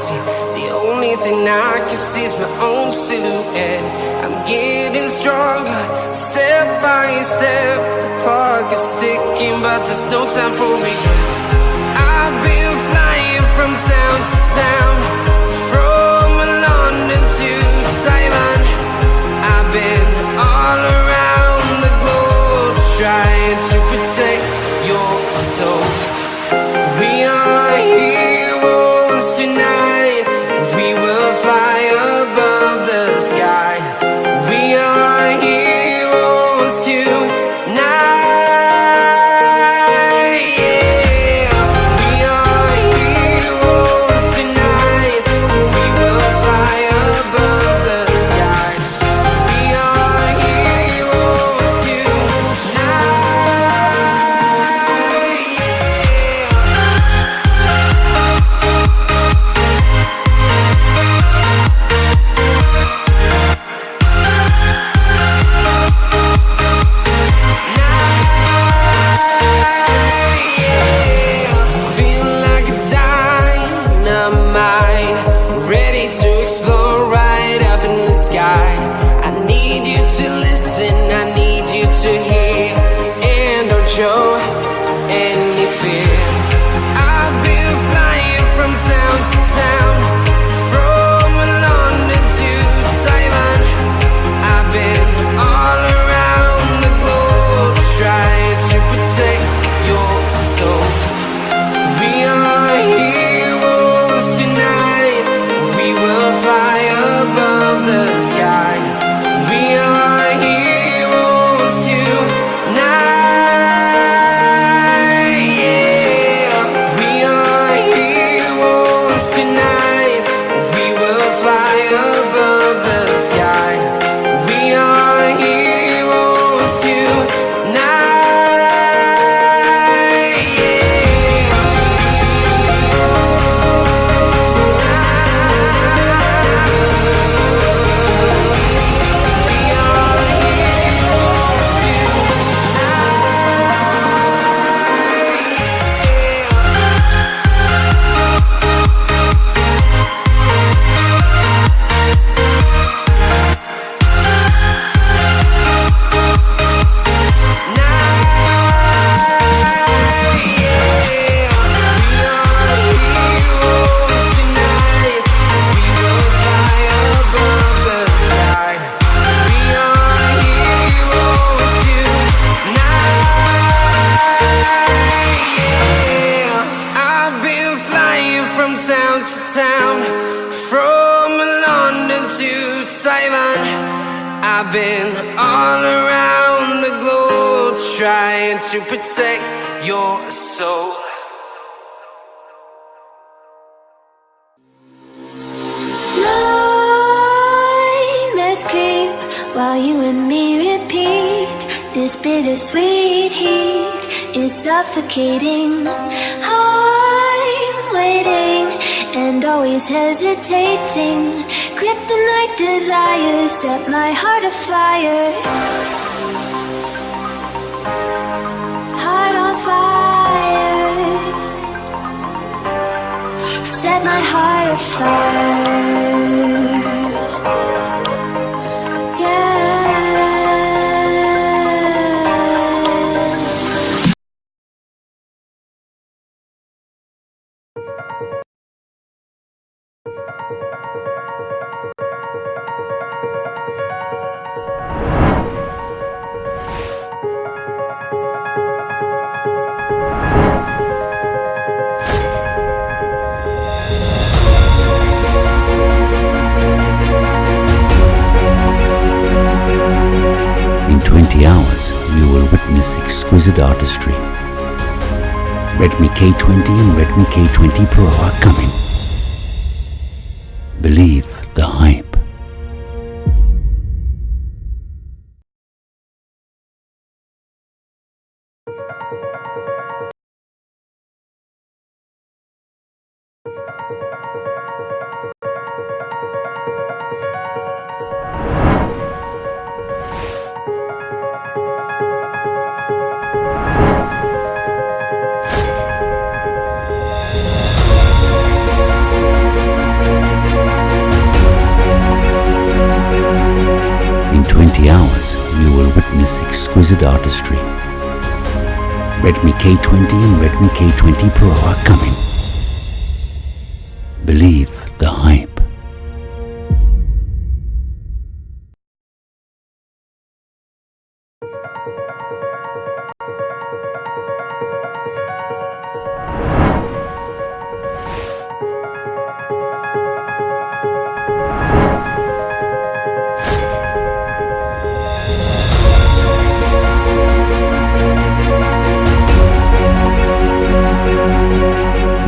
empty. The only thing I can see is my own silhouette. I'm getting stronger, step by step. The clock is ticking, but there's no time for regrets. I've been flying from town to town, from London to Taiwan. I've been all around the globe, trying to protect your soul. We are heroes tonight. We will fly above the sky. We are heroes tonight. Show any fear. I've been flying from town to town, from London to Taiwan. I've been all around the globe, trying to protect your soul. We are heroes tonight. We will fly above the sky. We are heroes tonight. I've been all around the globe, trying to protect your soul. Nightmares creep while you and me repeat. This bittersweet heat is suffocating. I'm waiting and always hesitating. Kryptonite desires set my heart afire. Heart on fire. Set my heart afire. In 20 hours, you will witness exquisite artistry. Redmi K20 and Redmi K20 Pro are coming. Believe the hype. 20 hours, you will witness exquisite artistry. Redmi K20 and Redmi K20 Pro are coming. Believe the hype.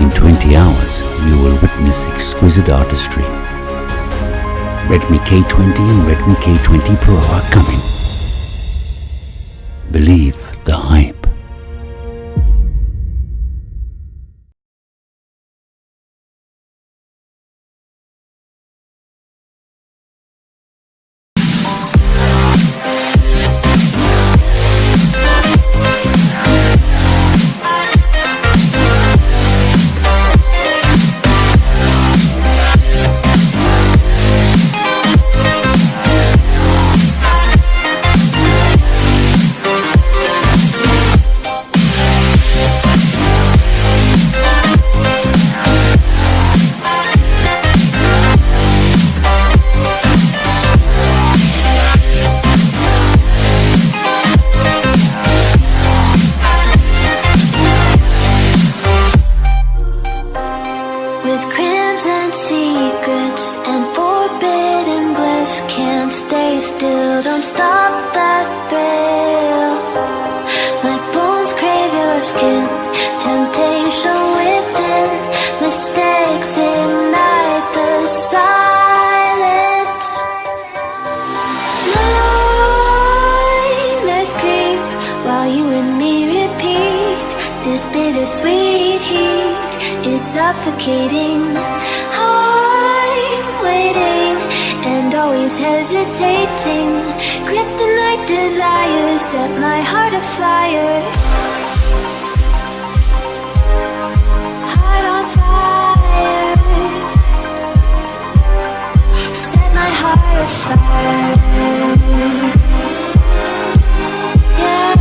In 20 hours, you will witness exquisite artistry. Redmi K20 and Redmi K20 Pro are coming. Believe the hype. With crimson secrets and forbidden bliss, can't stay still, don't stop that thrill. My bones crave your skin, temptation within, mistakes ignite the silence. Nightmares creep while you and me repeat, this bittersweet heat is suffocating. I'm waiting and always hesitating. Kryptonite desires set my heart afire. Heart on fire. Set my heart afire. Yeah.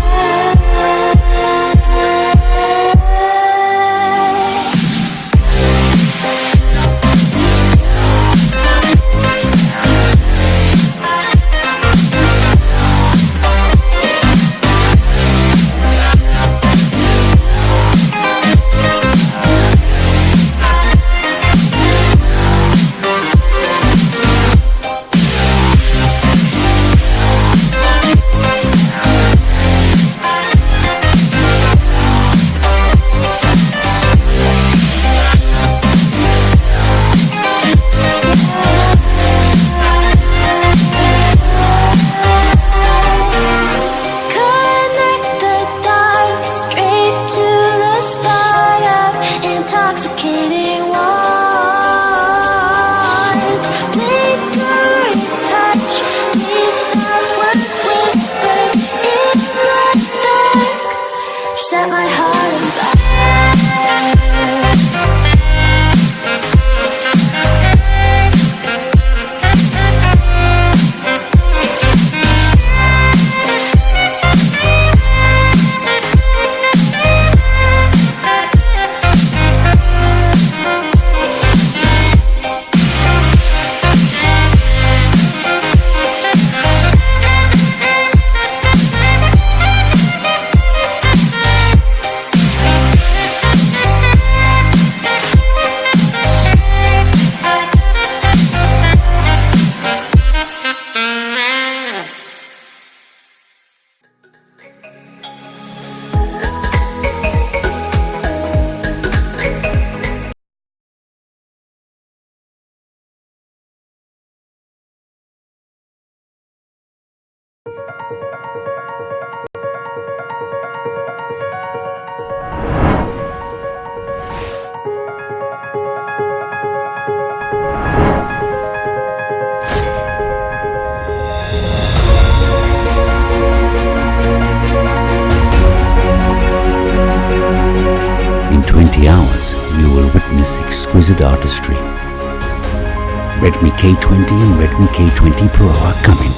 In 20 hours, you will witness exquisite artistry. Redmi K20 and Redmi K20 Pro are coming.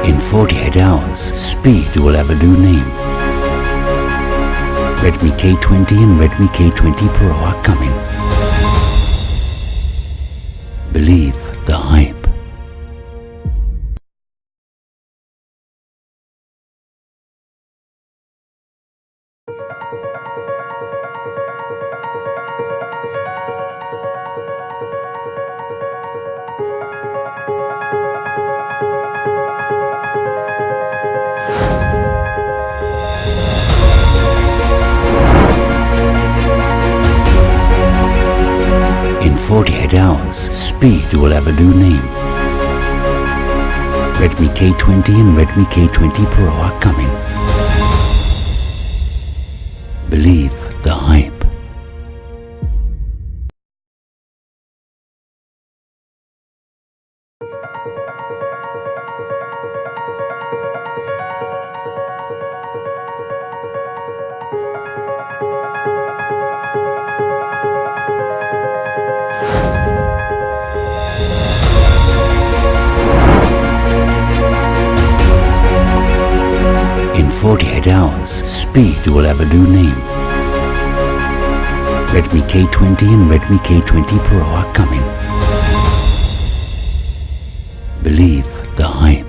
In 48 hours, speed will have a new name. Redmi K20 and Redmi K20 Pro are coming. Believe the hype. In 48 hours, speed will have a new name. Redmi K20 and Redmi K20 Pro are coming. Believe the hype. In 48 hours, speed will have a new name. Redmi K20 and Redmi K20 Pro are coming. Believe the hype.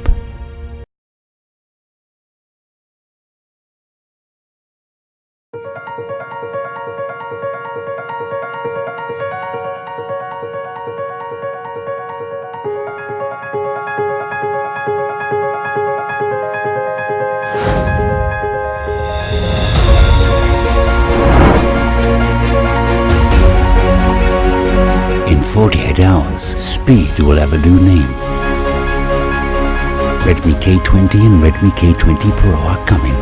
In 48 hours, speed will have a new name. Redmi K20 and Redmi K20 Pro are coming.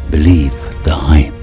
Believe the hype.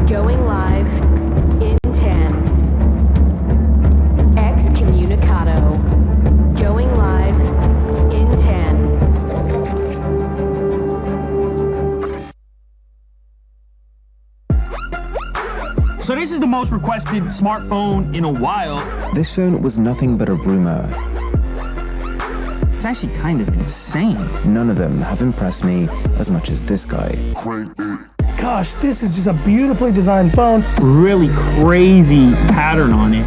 Going live in 10. Excommunicado. Going live in 10. So this is the most requested smartphone in a while. This phone was nothing but a rumor. It's actually kind of insane. None of them have impressed me as much as this guy. Gosh, this is just a beautifully designed phone. Really crazy pattern on it.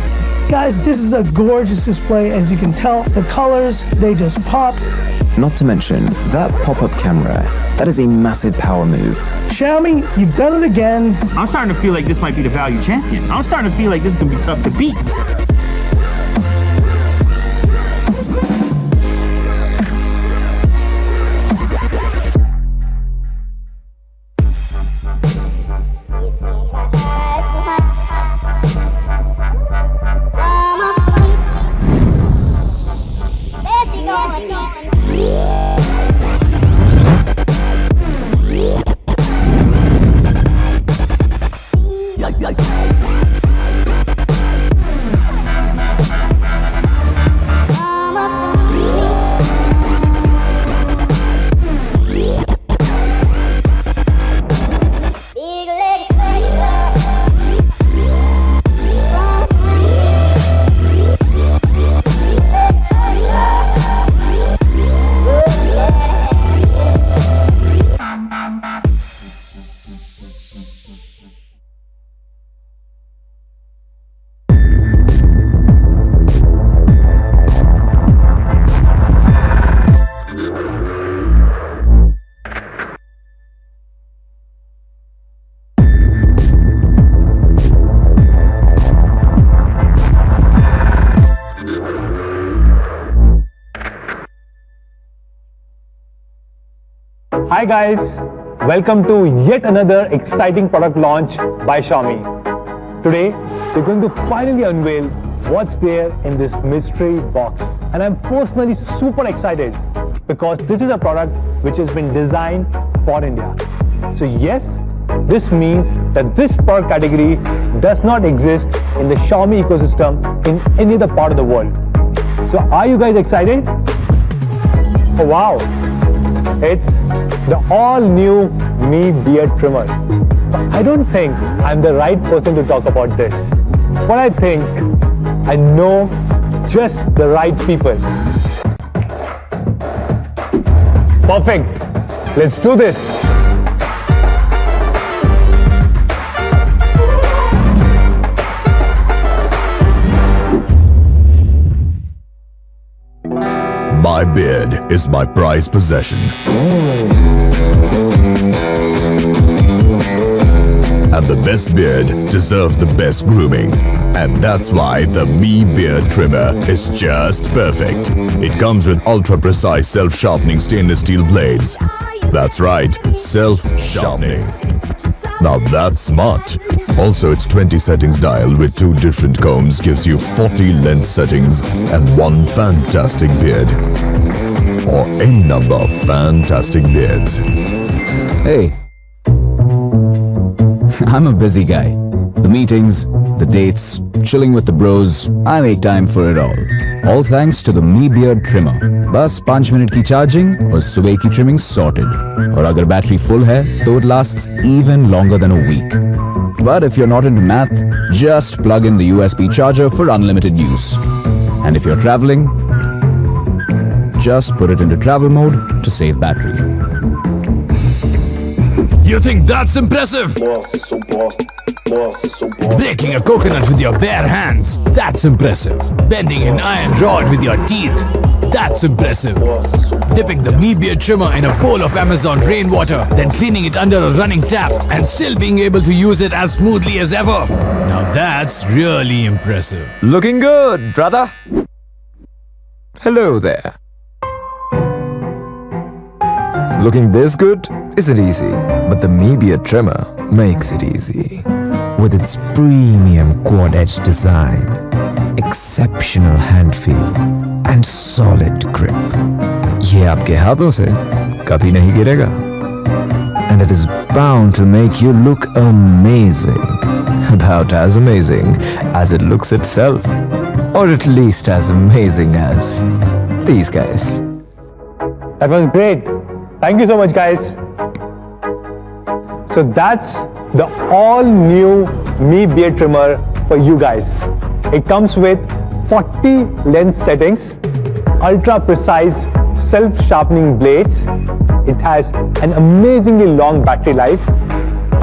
Guys, this is a gorgeous display. As you can tell, the colors, they just pop. Not to mention, that pop-up camera, that is a massive power move. Xiaomi, you've done it again. I'm starting to feel like this might be the value champion. I'm starting to feel like this is gonna be tough to beat. Hi guys, welcome to yet another exciting product launch by Xiaomi. Today, we're going to finally unveil what's there in this mystery box. And I'm personally super excited because this is a product which has been designed for India. So yes, this means that this product category does not exist in the Xiaomi ecosystem in any other part of the world. So are you guys excited? Oh wow, it's the all-new Mi Beard Trimmer. I don't think I'm the right person to talk about this, but I think I know just the right people. Perfect, let's do this. My beard is my prized possession. And the best beard deserves the best grooming. And that's why the Mi Beard Trimmer is just perfect. It comes with ultra-precise self-sharpening stainless steel blades. That's right, self-sharpening. Now that's smart. Also, its 20 settings dial with 2 different combs gives you 40 length settings and 1 fantastic beard. Or any number of fantastic beards. Hey, I'm a busy guy. The meetings, the dates, chilling with the bros, I make time for it all. All thanks to the Mi Beard Trimmer. बस 5 minute की charging और सुबह की trimming sorted. और अगर battery full है, तो it lasts even longer than a week. But if you're not into math, just plug in the USB charger for unlimited use. And if you're traveling, just put it into travel mode to save battery. You think that's impressive? Breaking a coconut with your bare hands, that's impressive. Bending an iron rod with your teeth, that's impressive. Dipping the Mi Beard Trimmer in a bowl of Amazon rainwater, then cleaning it under a running tap and still being able to use it as smoothly as ever. Now that's really impressive. Looking good, brother. Hello there. Looking this good isn't easy, but the Mi Beard Trimmer makes it easy. With its premium quad-edge design, exceptional hand feel, and solid grip. ये आपके हाथों से कभी नहीं गिरेगा. And it is bound to make you look amazing. About as amazing as it looks itself. Or at least as amazing as these guys. That was great. Thank you so much, guys. So that's the all-new Mi Beard Trimmer for you guys. It comes with 40 length settings, ultra-precise self-sharpening blades. It has an amazingly long battery life,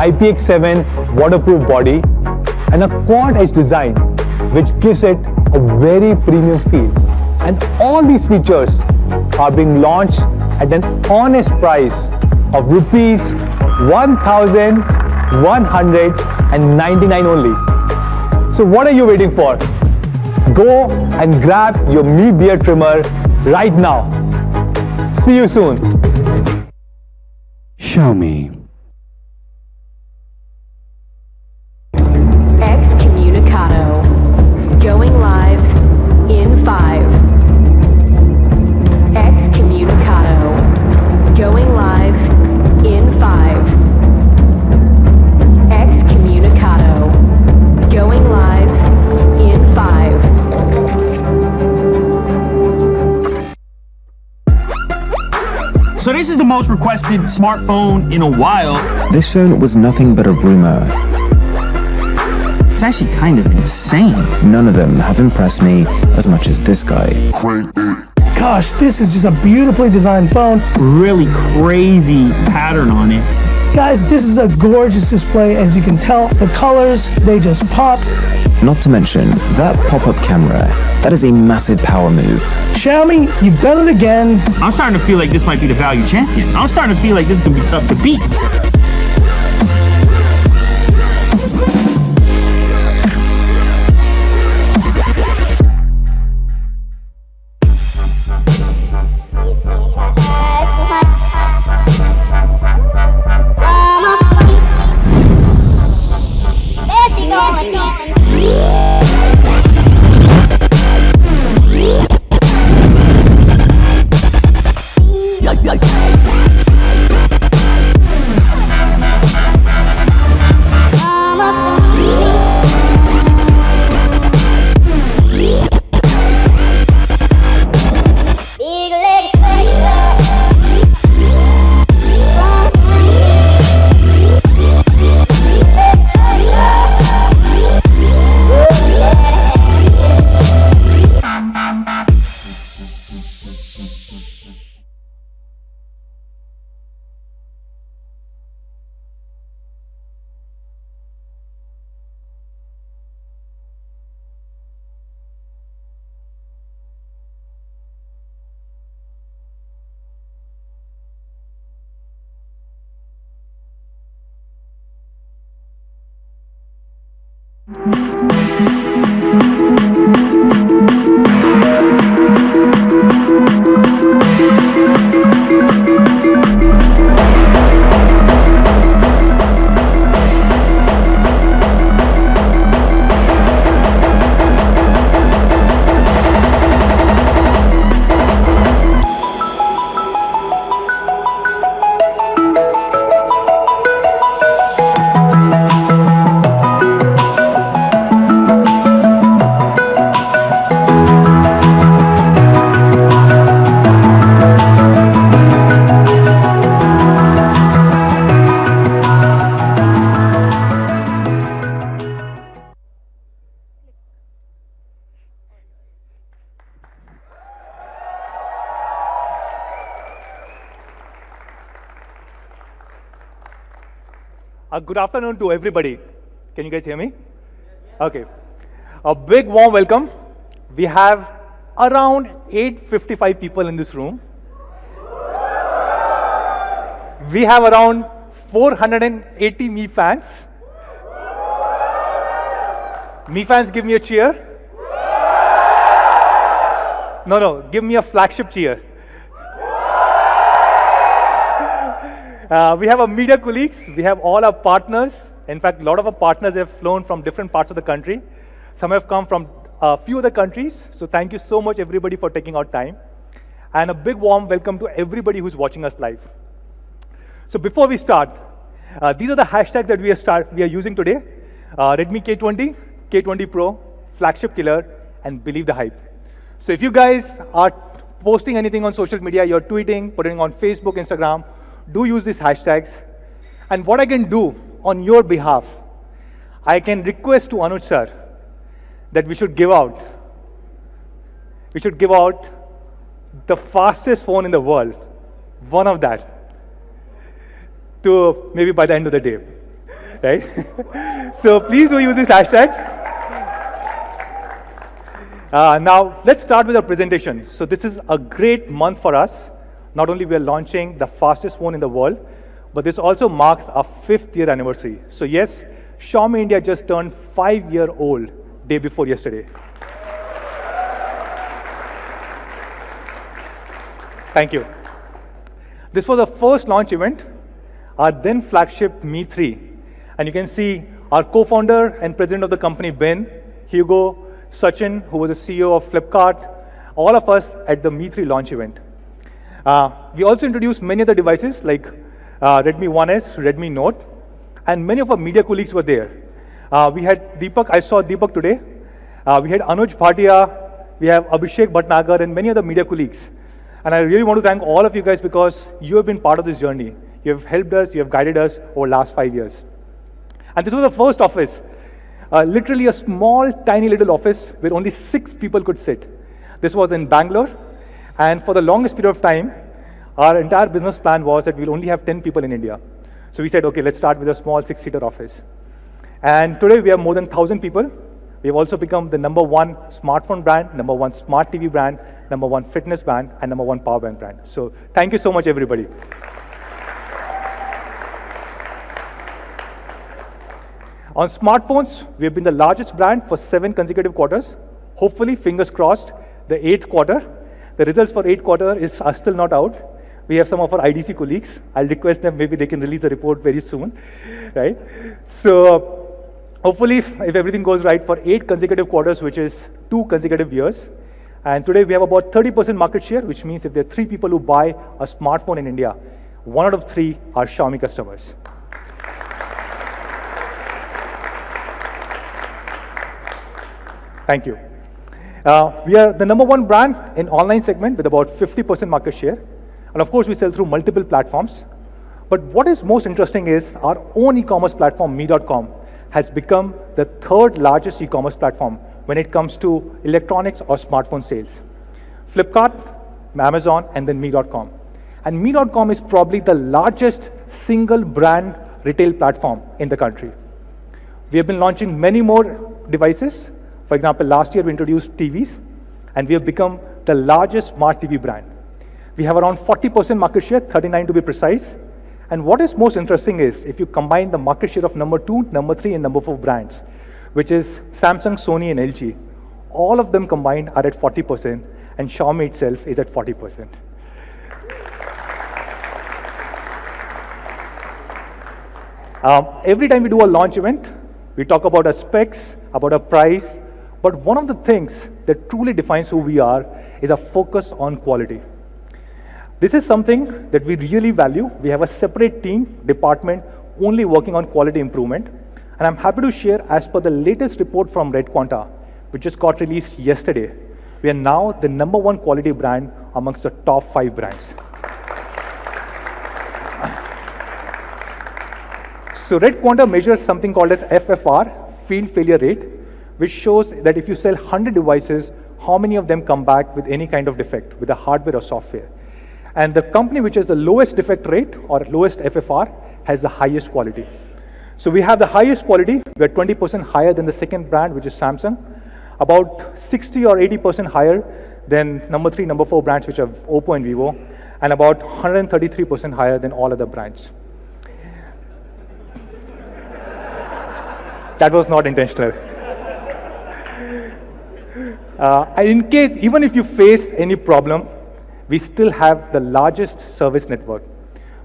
IPX7 waterproof body, and a quad-edge design, which gives it a very premium feel. And all these features are being launched at an honest price of rupees 1,199 only. So what are you waiting for? Go and grab your Mi Beard Trimmer right now. See you soon. Xiaomi. Excommunicado. Going live in 5. Excommunicado. Going live in 5. Excommunicado. Going live in 5. So this is the most requested smartphone in a while. This phone was nothing but a rumor. It's actually kind of insane. None of them have impressed me as much as this guy. Gosh, this is just a beautifully designed phone. Really crazy pattern on it. Guys, this is a gorgeous display. As you can tell, the colors, they just pop. Not to mention, that pop-up camera, that is a massive power move. Xiaomi, you've done it again. I'm starting to feel like this might be the value champion. I'm starting to feel like this could be tough to beat. Good afternoon to everybody. Can you guys hear me? Okay. A big warm welcome. We have around 855 people in this room. We have around 480 Me fans. Me fans, give me a cheer. No, give me a flagship cheer. We have our media colleagues, we have all our partners. In fact, a lot of our partners have flown from different parts of the country. Some have come from a few other countries. So thank you so much, everybody, for taking out time. And a big warm welcome to everybody who's watching us live. So before we start, these are the hashtags that we are using today. REDMI K20, K20 Pro, Flagship Killer, and Believe the Hype. So if you guys are posting anything on social media, you're tweeting, putting on Facebook, Instagram, do use these hashtags. And what I can do on your behalf, I can request to Anuj sir that we should give out the fastest phone in the world, one of that, to maybe by the end of the day, right? So please do use these hashtags. Now, let's start with our presentation. So this is a great month for us. Not only we are launching the fastest phone in the world, but this also marks our 5th year anniversary. So yes, Xiaomi India just turned 5-year-old day before yesterday. Thank you. This was our first launch event, our then flagship Mi 3. And you can see our co-founder and president of the company, Ben, Hugo, Sachin, who was the CEO of Flipkart, all of us at the Mi 3 launch event. We also introduced many other devices like Redmi 1S, Redmi Note, and many of our media colleagues were there. We had Deepak, I saw Deepak today. We had Anuj Bhatia, we have Abhishek Bhatnagar, and many other media colleagues. And I really want to thank all of you guys because you have been part of this journey. You have helped us, you have guided us over the last 5 years. And this was the first office, literally a small, tiny little office where only 6 people could sit. This was in Bangalore. And for the longest period of time, our entire business plan was that we'll only have 10 people in India. So we said, okay, let's start with a small 6-seater office. And today we have more than 1,000 people. We have also become the #1 smartphone brand, #1 smart TV brand, #1 fitness brand, and #1 power bank brand. So thank you so much, everybody. On smartphones, we have been the largest brand for 7 consecutive quarters. Hopefully, fingers crossed, the 8th quarter. The results for 8th quarter are still not out. We have some of our IDC colleagues. I'll request them, maybe they can release the report very soon, right? So hopefully, if everything goes right, for 8 consecutive quarters, which is 2 consecutive years. And today we have about 30% market share, which means if there are 3 people who buy a smartphone in India, 1 out of 3 are Xiaomi customers. Thank you. We are the #1 brand in online segment with about 50% market share. And of course, we sell through multiple platforms. But what is most interesting is our own e-commerce platform, me.com, has become the 3rd largest e-commerce platform when it comes to electronics or smartphone sales. Flipkart, Amazon, and then me.com. And me.com is probably the largest single brand retail platform in the country. We have been launching many more devices. For example, last year we introduced TVs, and we have become the largest smart TV brand. We have around 40% market share, 39 to be precise. And what is most interesting is, if you combine the market share of #2, #3, and #4 brands, which is Samsung, Sony, and LG. All of them combined are at 40%, and Xiaomi itself is at 40%. Every time we do a launch event, we talk about our specs, about our price, but one of the things that truly defines who we are is our focus on quality. This is something that we really value. We have a separate department, only working on quality improvement. And I'm happy to share, as per the latest report from Red Quanta, which just got released yesterday, we are now the #1 quality brand amongst the top 5 brands. So Red Quanta measures something called as FFR, field failure rate, which shows that if you sell 100 devices, how many of them come back with any kind of defect, with the hardware or software. And the company which has the lowest defect rate or lowest FFR has the highest quality. So we have the highest quality. We are 20% higher than the second brand, which is Samsung, about 60 or 80% higher than #3, #4 brands, which are Oppo and Vivo, and about 133% higher than all other brands. That was not intentional. And in case, even if you face any problem, we still have the largest service network.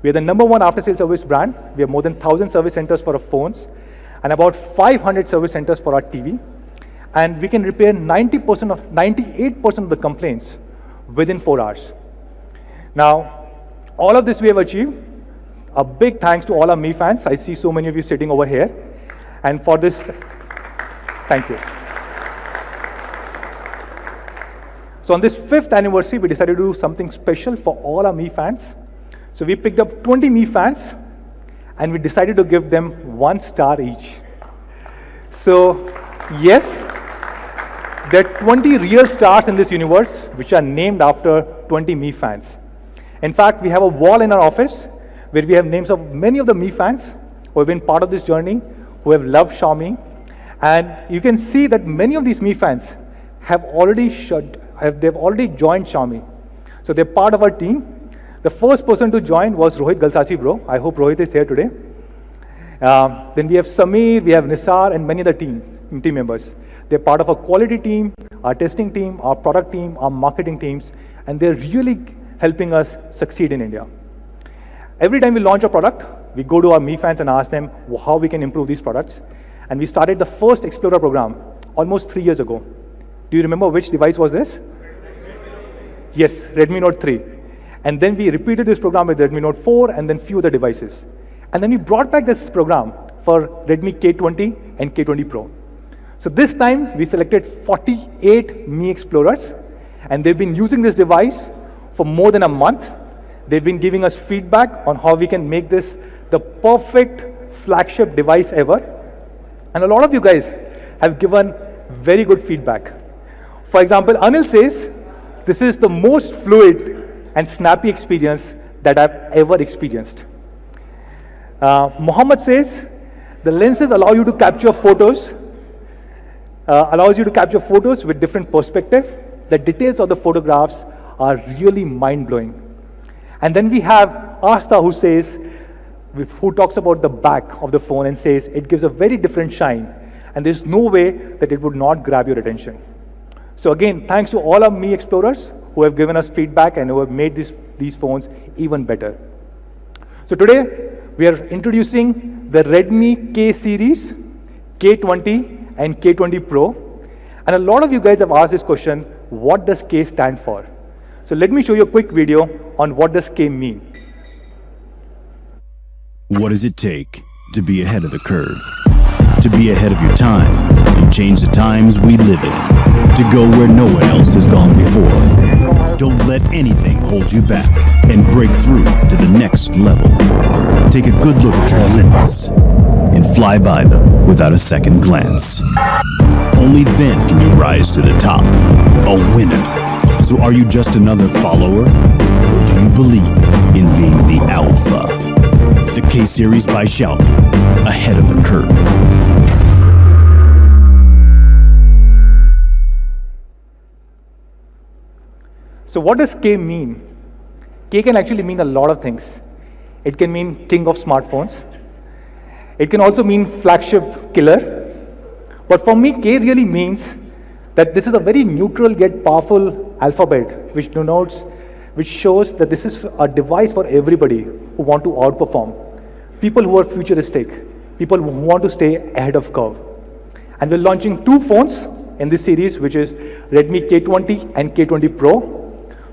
We are the #1 after-sales service brand. We have more than 1,000 service centers for our phones and about 500 service centers for our TV. And we can repair 98% of the complaints within 4 hours. Now, all of this we have achieved. A big thanks to all our Mi fans. I see so many of you sitting over here. And for this, thank you. So on this 5th anniversary, we decided to do something special for all our Mi fans. So we picked up 20 Mi fans, and we decided to give them 1 star each. So yes, there are 20 real stars in this universe, which are named after 20 Mi fans. In fact, we have a wall in our office where we have names of many of the Mi fans who have been part of this journey, who have loved Xiaomi. And you can see that many of these Mi fans have already joined Xiaomi. So they're part of our team. The first person to join was Rohit Galsasi bro. I hope Rohit is here today. Then we have Samir, we have Nisar, and many other team members. They're part of our quality team, our testing team, our product team, our marketing teams, and they're really helping us succeed in India. Every time we launch a product, we go to our Mi fans and ask them how we can improve these products. And we started the first Explorer program almost 3 years ago. Do you remember which device was this? Yes, Redmi Note 3. And then we repeated this program with Redmi Note 4 and then few other devices. And then we brought back this program for Redmi K20 and K20 Pro. So this time we selected 48 Mi Explorers, and they've been using this device for more than a month. They've been giving us feedback on how we can make this the perfect flagship device ever. And a lot of you guys have given very good feedback. For example, Anil says, this is the most fluid and snappy experience that I've ever experienced. Mohammed says, the lenses allow you to capture photos, with different perspective. The details of the photographs are really mind-blowing. And then we have Asta who talks about the back of the phone and says it gives a very different shine, and there's no way that it would not grab your attention. So again, thanks to all our Mi Explorers who have given us feedback and who have made these phones even better. So today, we are introducing the Redmi K series, K20 and K20 Pro. And a lot of you guys have asked this question, what does K stand for? So let me show you a quick video on what does K mean. What does it take to be ahead of the curve? To be ahead of your time and change the times we live in. To go where no one else has gone before. Don't let anything hold you back and break through to the next level. Take a good look at your limits and fly by them without a second glance. Only then can you rise to the top, a winner. So are you just another follower, or do you believe in being the alpha? The K series by Xiaomi, ahead of the curve. So what does K mean? K can actually mean a lot of things. It can mean king of smartphones. It can also mean flagship killer. But for me, K really means that this is a very neutral yet powerful alphabet, which shows that this is a device for everybody who want to outperform. People who are futuristic, people who want to stay ahead of curve. And we're launching 2 phones in this series, which is Redmi K20 and K20 Pro.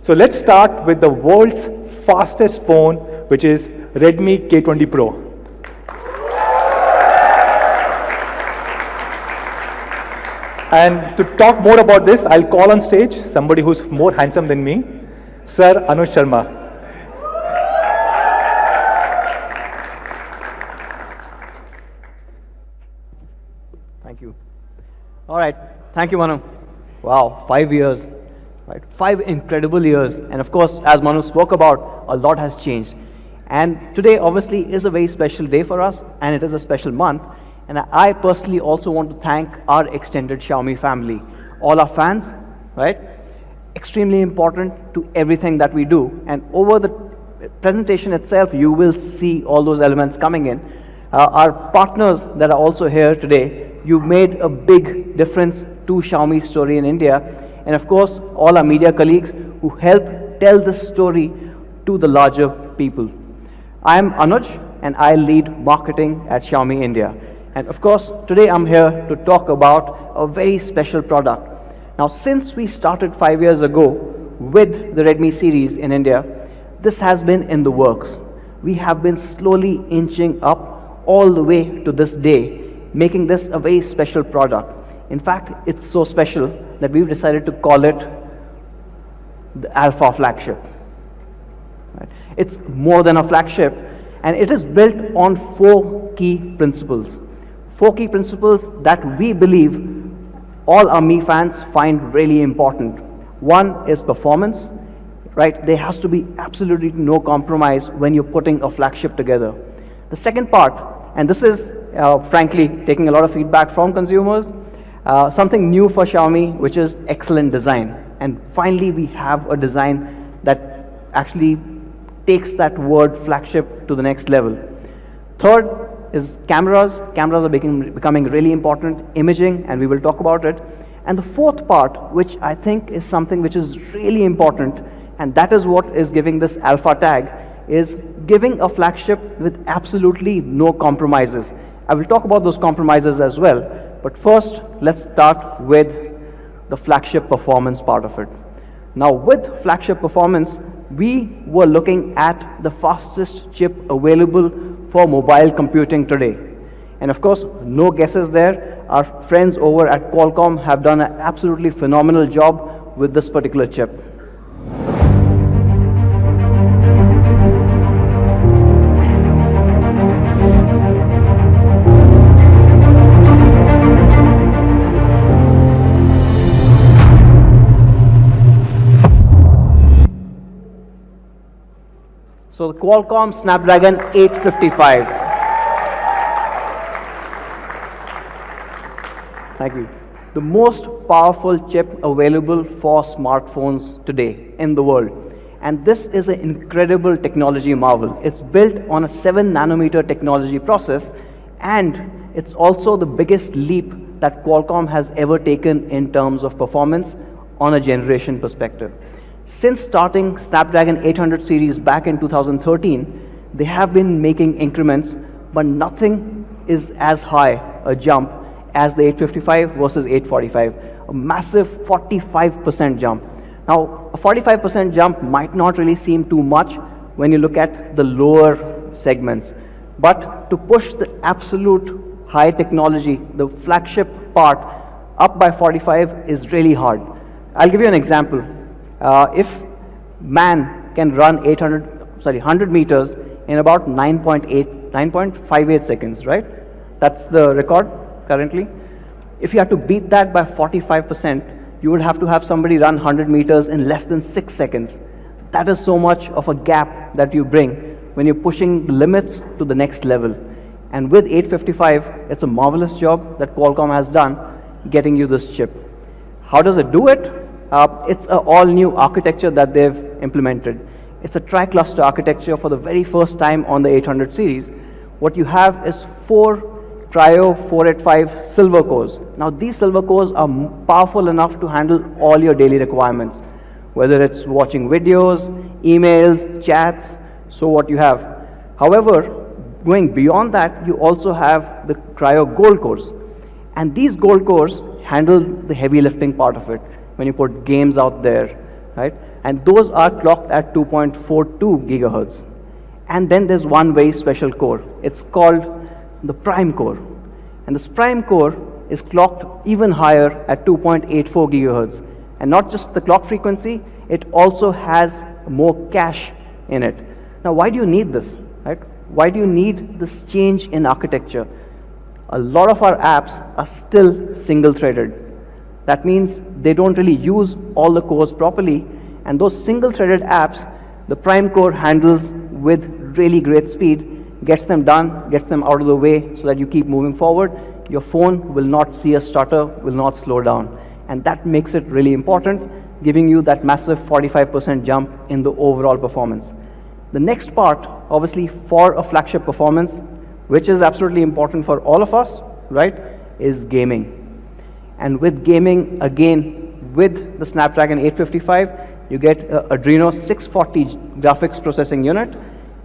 So let's start with the world's fastest phone, which is Redmi K20 Pro. And to talk more about this, I'll call on stage somebody who's more handsome than me, Sir Anuj Sharma. Thank you. All right. Thank you, Manu. Wow, 5 years. Right, 5 incredible years. And of course, as Manu spoke about, a lot has changed. And today, obviously, is a very special day for us, and it is a special month. And I personally also want to thank our extended Xiaomi family, all our fans, right? Extremely important to everything that we do. And over the presentation itself, you will see all those elements coming in. Our partners that are also here today, you've made a big difference to Xiaomi's story in India. And of course, all our media colleagues who help tell this story to the larger people. I am Anuj, and I lead marketing at Xiaomi India. And of course, today I'm here to talk about a very special product. Now, since we started 5 years ago with the Redmi series in India, this has been in the works. We have been slowly inching up all the way to this day, making this a very special product. In fact, it's so special that we've decided to call it the Alpha flagship. Right? It's more than a flagship, and it is built on 4 key principles. 4 key principles that we believe all our Mi fans find really important. One is performance, right? There has to be absolutely no compromise when you're putting a flagship together. The second part, and this is frankly taking a lot of feedback from consumers, something new for Xiaomi, which is excellent design. And finally, we have a design that actually takes that word flagship to the next level. Third is cameras. Cameras are becoming really important, imaging, and we will talk about it. And the fourth part, which I think is something which is really important, and that is what is giving this Alpha tag, is giving a flagship with absolutely no compromises. I will talk about those compromises as well, but first, let's start with the flagship performance part of it. Now, with flagship performance, we were looking at the fastest chip available for mobile computing today. And of course, no guesses there. Our friends over at Qualcomm have done an absolutely phenomenal job with this particular chip. So the Qualcomm Snapdragon 855. Thank you. The most powerful chip available for smartphones today in the world. And this is an incredible technology marvel. It's built on a 7nm technology process, and it's also the biggest leap that Qualcomm has ever taken in terms of performance on a generation perspective. Since starting Snapdragon 800 series back in 2013, they have been making increments, but nothing is as high a jump as the 855 versus 845, a massive 45% jump. Now, a 45% jump might not really seem too much when you look at the lower segments, but to push the absolute high technology, the flagship part, up by 45 is really hard. I'll give you an example. If man can run 100 meters in about 9.58 seconds, right? That's the record currently. If you have to beat that by 45%, you would have to have somebody run 100 meters in less than 6 seconds. That is so much of a gap that you bring when you're pushing the limits to the next level. And with 855, it's a marvelous job that Qualcomm has done getting you this chip. How does it do it? It's an all-new architecture that they've implemented. It's a tri-cluster architecture for the very first time on the 800 series. What you have is 4 Cryo 485 silver cores. Now these silver cores are powerful enough to handle all your daily requirements, whether it's watching videos, emails, chats, so what you have. However, going beyond that, you also have the Cryo gold cores. And these gold cores handle the heavy lifting part of it when you put games out there, right? And those are clocked at 2.42 gigahertz. And then there's one very special core. It's called the prime core. And this prime core is clocked even higher at 2.84 gigahertz. And not just the clock frequency, it also has more cache in it. Now, why do you need this, right? Why do you need this change in architecture? A lot of our apps are still single-threaded. That means they don't really use all the cores properly, and those single-threaded apps, the prime core handles with really great speed, gets them done, gets them out of the way so that you keep moving forward. Your phone will not see a stutter, will not slow down. And that makes it really important, giving you that massive 45% jump in the overall performance. The next part, obviously, for a flagship performance, which is absolutely important for all of us, right, is gaming. And with gaming, again, with the Snapdragon 855, you get a Adreno 640 graphics processing unit,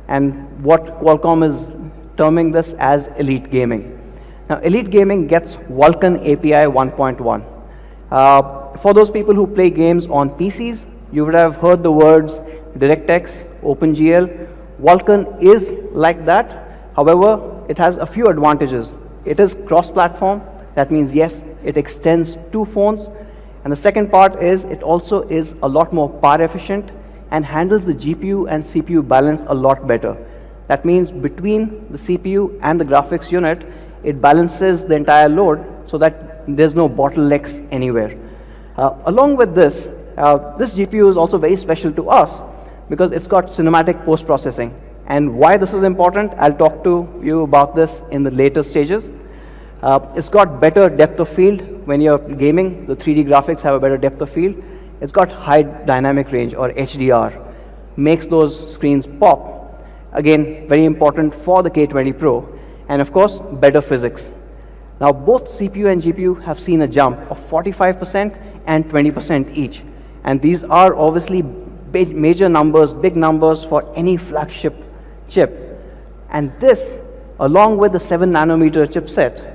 and what Qualcomm is terming this as elite gaming. Now, elite gaming gets Vulkan API 1.1. For those people who play games on PCs, you would have heard the words DirectX, OpenGL. Vulkan is like that. However, it has a few advantages. It is cross-platform. That means, yes, it extends to phones. And the second part is it also is a lot more power efficient and handles the GPU and CPU balance a lot better. That means between the CPU and the graphics unit, it balances the entire load so that there's no bottlenecks anywhere. Along with this, this GPU is also very special to us because it's got cinematic post-processing. And why this is important, I'll talk to you about this in the later stages. It's got better depth of field. When you're gaming, the 3D graphics have a better depth of field. It's got high dynamic range, or HDR, makes those screens pop. Again, very important for the K20 Pro. And of course, better physics. Now, both CPU and GPU have seen a jump of 45% and 20% each. And these are obviously major numbers, big numbers for any flagship chip. And this, along with the 7 nanometer chipset,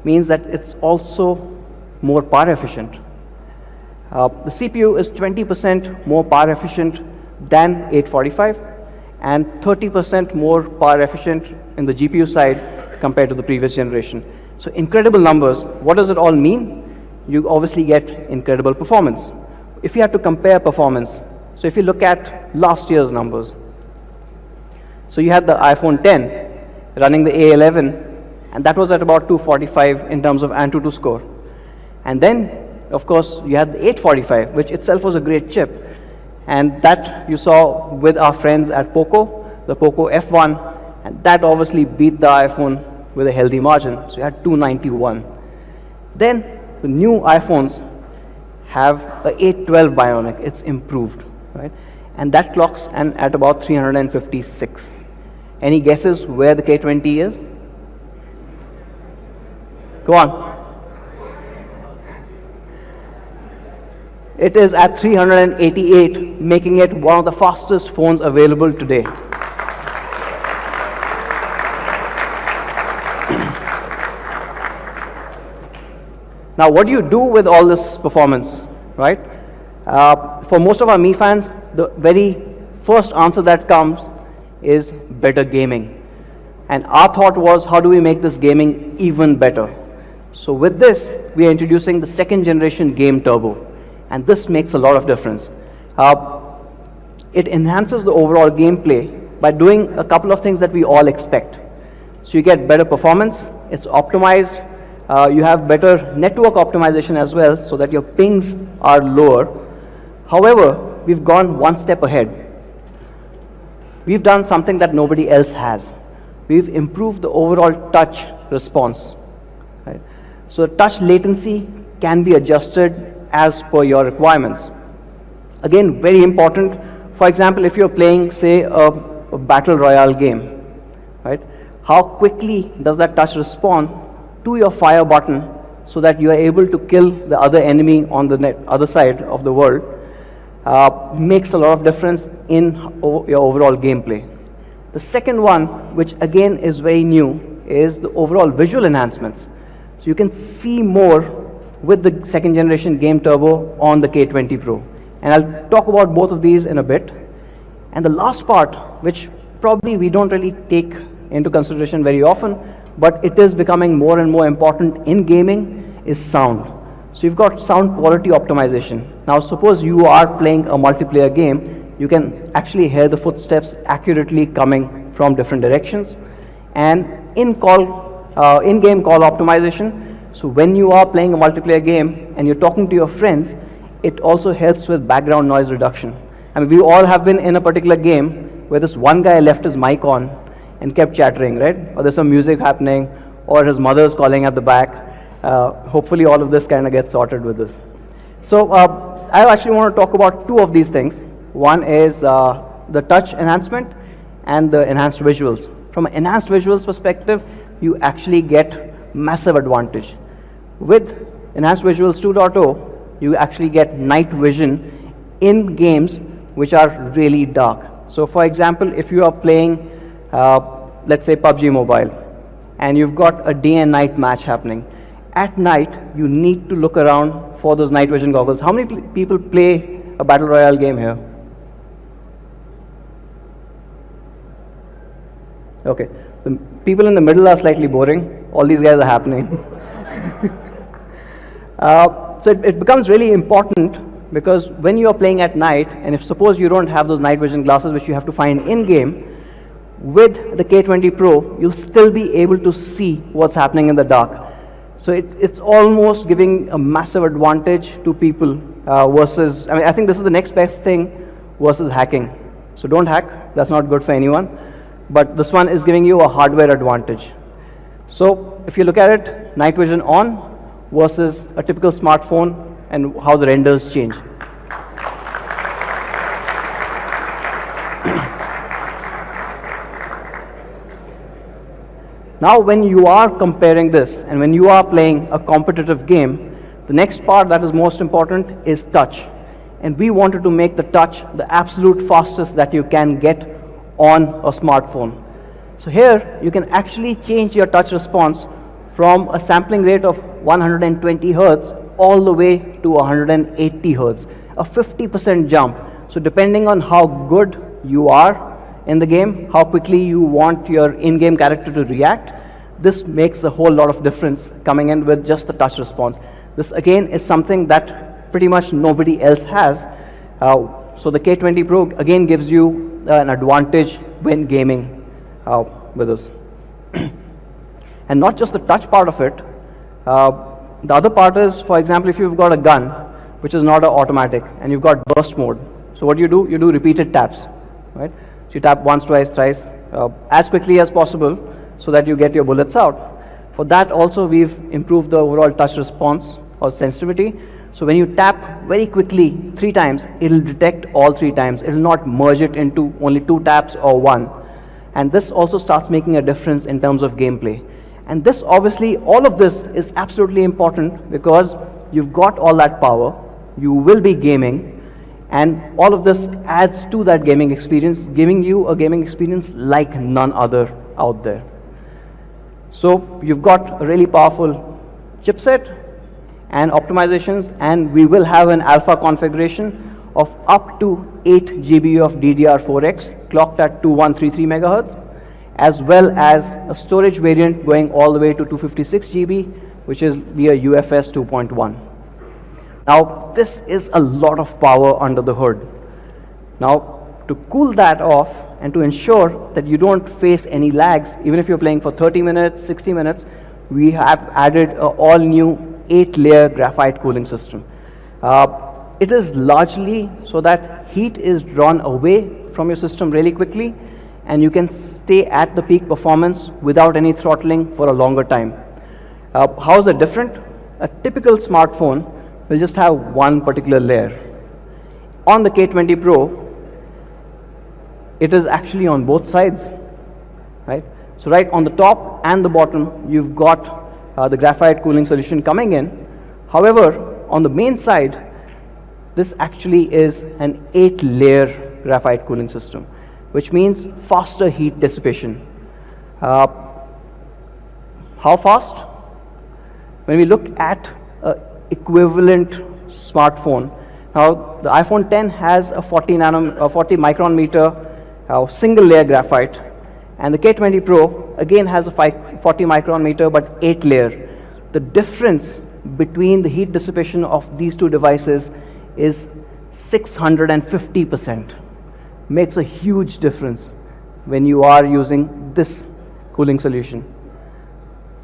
means that it's also more power efficient. The CPU is 20% more power efficient than 845 and 30% more power efficient in the GPU side compared to the previous generation. So incredible numbers. What does it all mean? You obviously get incredible performance. If you have to compare performance, so if you look at last year's numbers, so you had the iPhone 10 running the A11, and that was at about 245 in terms of Antutu score. And then, of course, you had the 845, which itself was a great chip. And that you saw with our friends at Poco, the Poco F1, and that obviously beat the iPhone with a healthy margin. So you had 291. Then the new iPhones have a 812 Bionic. It's improved, right? And that clocks at about 356. Any guesses where the K20 is? Go on. It is at 388, making it one of the fastest phones available today. Now, what do you do with all this performance, right? For most of our Mi fans, the very first answer that comes is better gaming. And our thought was, how do we make this gaming even better? So with this, we are introducing the second generation Game Turbo. And this makes a lot of difference. It enhances the overall gameplay by doing a couple of things that we all expect. So you get better performance, it's optimized, you have better network optimization as well so that your pings are lower. However, we've gone one step ahead. We've done something that nobody else has. We've improved the overall touch response. Right? So touch latency can be adjusted as per your requirements. Again, very important. For example, if you're playing, say, a battle royale game, right? How quickly does that touch respond to your fire button so that you are able to kill the other enemy on the other side of the world, makes a lot of difference in your overall gameplay. The second one, which again is very new, is the overall visual enhancements. So you can see more with the second generation Game Turbo on the K20 Pro. And I'll talk about both of these in a bit. And the last part, which probably we don't really take into consideration very often, but it is becoming more and more important in gaming, is sound. So you've got sound quality optimization. Now suppose you are playing a multiplayer game, you can actually hear the footsteps accurately coming from different directions. And in-game call optimization, so when you are playing a multiplayer game and you're talking to your friends, it also helps with background noise reduction. I mean, we all have been in a particular game where this one guy left his mic on and kept chattering, right? Or there's some music happening, or his mother's calling at the back. Hopefully all of this kind of gets sorted with this. So I actually want to talk about two of these things. One is the touch enhancement and the enhanced visuals. From an enhanced visuals perspective, you actually get massive advantage. With Enhanced Visuals 2.0, you actually get night vision in games which are really dark. So for example, if you are playing, let's say PUBG Mobile, and you've got a day and night match happening, at night you need to look around for those night vision goggles. How many people play a Battle Royale game here? Okay, the people in the middle are slightly boring. All these guys are happening. So it becomes really important because when you are playing at night, and if suppose you don't have those night vision glasses which you have to find in-game, with the K20 Pro, you'll still be able to see what's happening in the dark. So it's almost giving a massive advantage to people versus, I mean, I think this is the next best thing versus hacking. So don't hack, that's not good for anyone. But this one is giving you a hardware advantage. So if you look at it, night vision on versus a typical smartphone and how the renders change. Now when you are comparing this and when you are playing a competitive game, the next part that is most important is touch. And we wanted to make the touch the absolute fastest that you can get on a smartphone. So here you can actually change your touch response from a sampling rate of 120 Hertz all the way to 180 Hertz, a 50% jump. So depending on how good you are in the game, how quickly you want your in-game character to react, this makes a whole lot of difference coming in with just the touch response. This again is something that pretty much nobody else has. So the K20 Pro again gives you an advantage when gaming with us. And not just the touch part of it, the other part is, for example, if you've got a gun which is not an automatic and you've got burst mode, so what you do repeated taps, right? So you tap once, twice, thrice, as quickly as possible so that you get your bullets out. For that also we've improved the overall touch response or sensitivity. So when you tap very quickly 3 times, it'll detect all 3 times. It'll not merge it into only 2 taps or 1. And this also starts making a difference in terms of gameplay. And this obviously, all of this is absolutely important because you've got all that power, you will be gaming, and all of this adds to that gaming experience, giving you a gaming experience like none other out there. So you've got a really powerful chipset and optimizations, and we will have an alpha configuration of up to 8 GB of DDR4X clocked at 2133 MHz, as well as a storage variant going all the way to 256 GB, which is via UFS 2.1. Now this is a lot of power under the hood. Now to cool that off and to ensure that you don't face any lags, even if you're playing for 30 minutes, 60 minutes, we have added an all new 8-layer graphite cooling system. It is largely so that heat is drawn away from your system really quickly, and you can stay at the peak performance without any throttling for a longer time. How is it different? A typical smartphone will just have one particular layer. On the K20 Pro, it is actually on both sides, right? So right on the top and the bottom, you've got the graphite cooling solution coming in. However, on the main side, this actually is an 8-layer graphite cooling system, which means faster heat dissipation. How fast? When we look at an equivalent smartphone, now the iPhone 10 has a 40 micron meter single layer graphite, and the K20 Pro again has a 40 micron meter but 8 layer. The difference between the heat dissipation of these two devices is 650%. Makes a huge difference when you are using this cooling solution.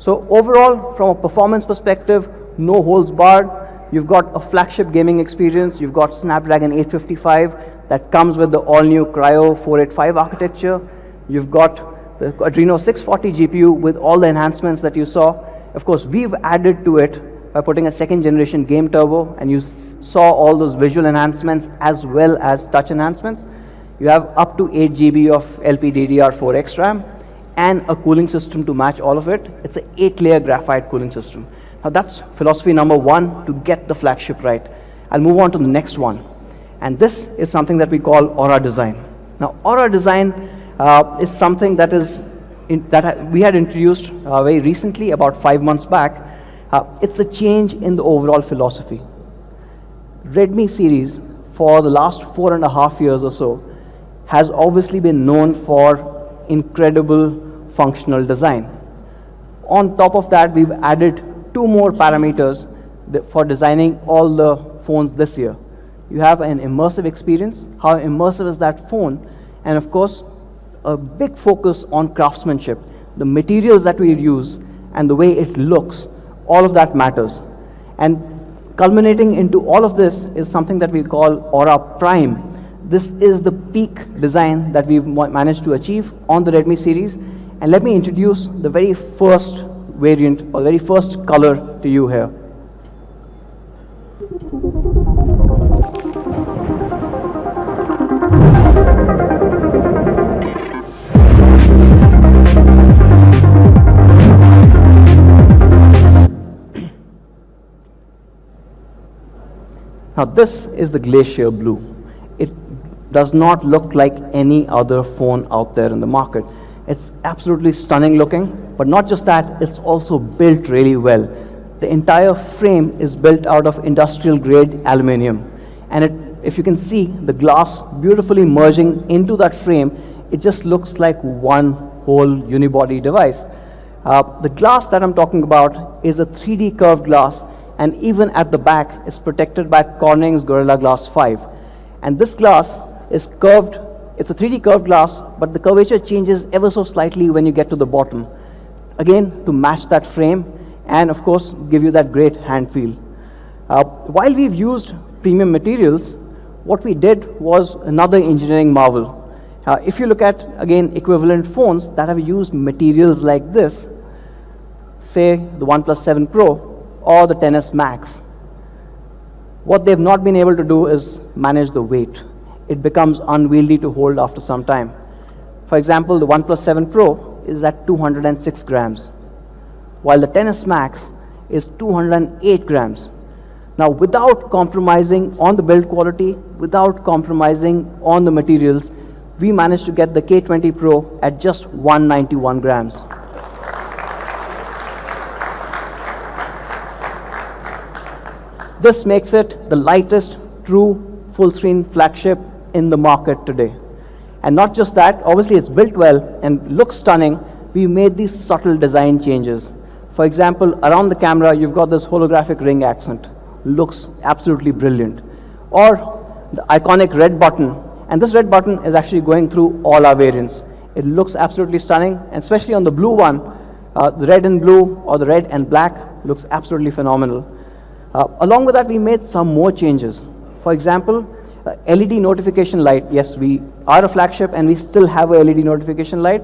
So overall, from a performance perspective, no holds barred. You've got a flagship gaming experience. You've got Snapdragon 855 that comes with the all-new Cryo 485 architecture. You've got the Adreno 640 GPU with all the enhancements that you saw. Of course, we've added to it by putting a second-generation game turbo, and you saw all those visual enhancements as well as touch enhancements. You have up to 8 GB of LPDDR4X RAM and a cooling system to match all of it. It's an 8-layer graphite cooling system. Now that's philosophy number 1 to get the flagship right. I'll move on to the next one. And this is something that we call Aura design. Now Aura design is something that we had introduced very recently, about 5 months back. It's a change in the overall philosophy. Redmi series for the last 4.5 years or so has obviously been known for incredible functional design. On top of that, we've added 2 more parameters for designing all the phones this year. You have an immersive experience. How immersive is that phone? And of course, a big focus on craftsmanship. The materials that we use and the way it looks, all of that matters. And culminating into all of this is something that we call Aura Prime. This is the peak design that we've managed to achieve on the Redmi series. And let me introduce the very first variant or the very first color to you here. Now this is the Glacier Blue. It does not look like any other phone out there in the market. It's absolutely stunning looking, but not just that, it's also built really well. The entire frame is built out of industrial grade aluminum, and if you can see the glass beautifully merging into that frame, it just looks like one whole unibody device. The glass that I'm talking about is a 3D curved glass, and even at the back is protected by Corning's Gorilla Glass 5. And this glass is curved. It's a 3D curved glass, but the curvature changes ever so slightly when you get to the bottom. Again, to match that frame and of course give you that great hand feel. While we've used premium materials, what we did was another engineering marvel. If you look at, again, equivalent phones that have used materials like this, say the OnePlus 7 Pro or the XS Max, what they've not been able to do is manage the weight. It becomes unwieldy to hold after some time. For example, the OnePlus 7 Pro is at 206 grams, while the XS Max is 208 grams. Now, without compromising on the build quality, without compromising on the materials, we managed to get the K20 Pro at just 191 grams. This makes it the lightest true full-screen flagship in the market today. And not just that, obviously it's built well and looks stunning. We made these subtle design changes. For example, around the camera, you've got this holographic ring accent. Looks absolutely brilliant. Or the iconic red button. And this red button is actually going through all our variants. It looks absolutely stunning, and especially on the blue one, the red and blue or the red and black looks absolutely phenomenal. Along with that, we made some more changes. For example, LED notification light. Yes, we are a flagship and we still have a LED notification light,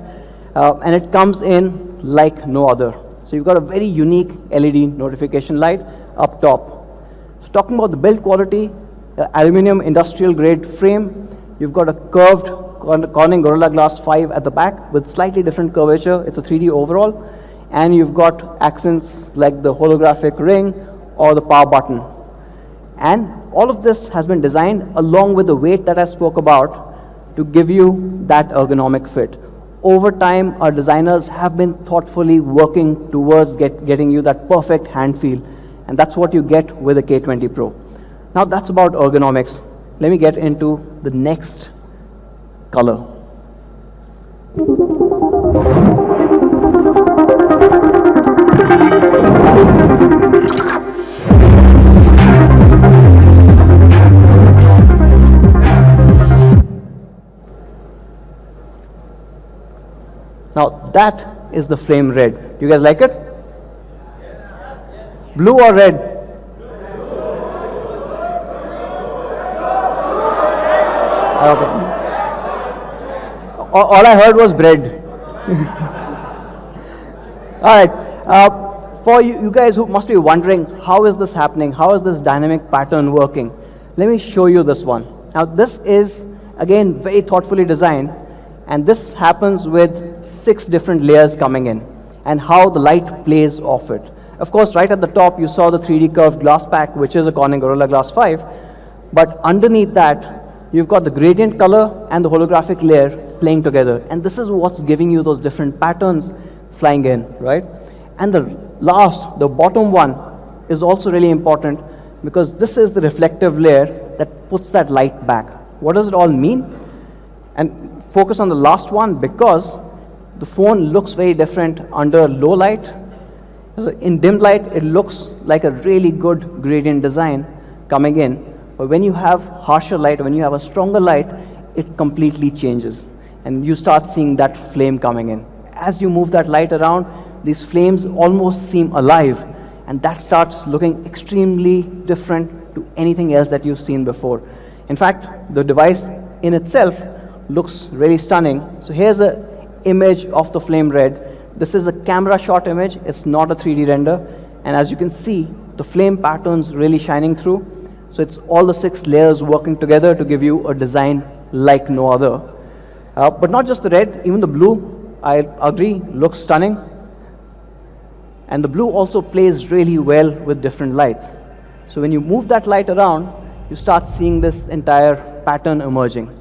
and it comes in like no other. So you've got a very unique LED notification light up top. So talking about the build quality, aluminum industrial grade frame, you've got a curved Corning Gorilla Glass 5 at the back with slightly different curvature. It's a 3D overall. and you've got accents like the holographic ring or the power button. And all of this has been designed along with the weight that I spoke about to give you that ergonomic fit. Over time, our designers have been thoughtfully working towards getting you that perfect hand feel, and that's what you get with the K20 Pro. Now that's about ergonomics. Let me get into the next color. Now that is the flame red. Do you guys like it? Blue or red? Okay. All I heard was bread. All right. For you guys who must be wondering, how is this happening? How is this dynamic pattern working? Let me show you this one. Now this is, again, very thoughtfully designed. And this happens with 6 different layers coming in, and how the light plays off it. Of course, right at the top, you saw the 3D curved glass pack, which is a Corning Gorilla Glass 5. But underneath that, you've got the gradient color and the holographic layer playing together. And this is what's giving you those different patterns flying in, right? And the last, the bottom one, is also really important because this is the reflective layer that puts that light back. What does it all mean? And focus on the last one because the phone looks very different under low light. So in dim light, it looks like a really good gradient design coming in. But when you have harsher light, when you have a stronger light, it completely changes. And you start seeing that flame coming in. As you move that light around, these flames almost seem alive. And that starts looking extremely different to anything else that you've seen before. In fact, the device in itself looks really stunning. So here's an image of the flame red. This is a camera shot image. It's not a 3D render. And as you can see, the flame patterns really shining through. So it's all the 6 layers working together to give you a design like no other. But not just the red, even the blue, I agree, looks stunning. And the blue also plays really well with different lights. So when you move that light around, you start seeing this entire pattern emerging.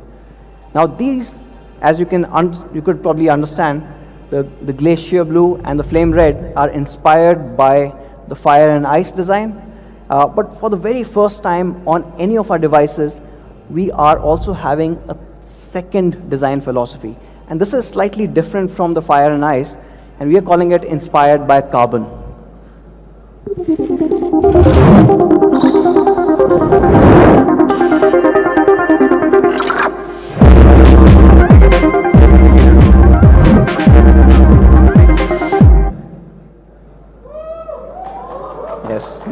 Now these, as you could probably understand, the Glacier Blue and the Flame Red are inspired by the Fire and Ice design. But for the very first time on any of our devices, we are also having a second design philosophy. And this is slightly different from the Fire and Ice, and we are calling it inspired by carbon. Yes.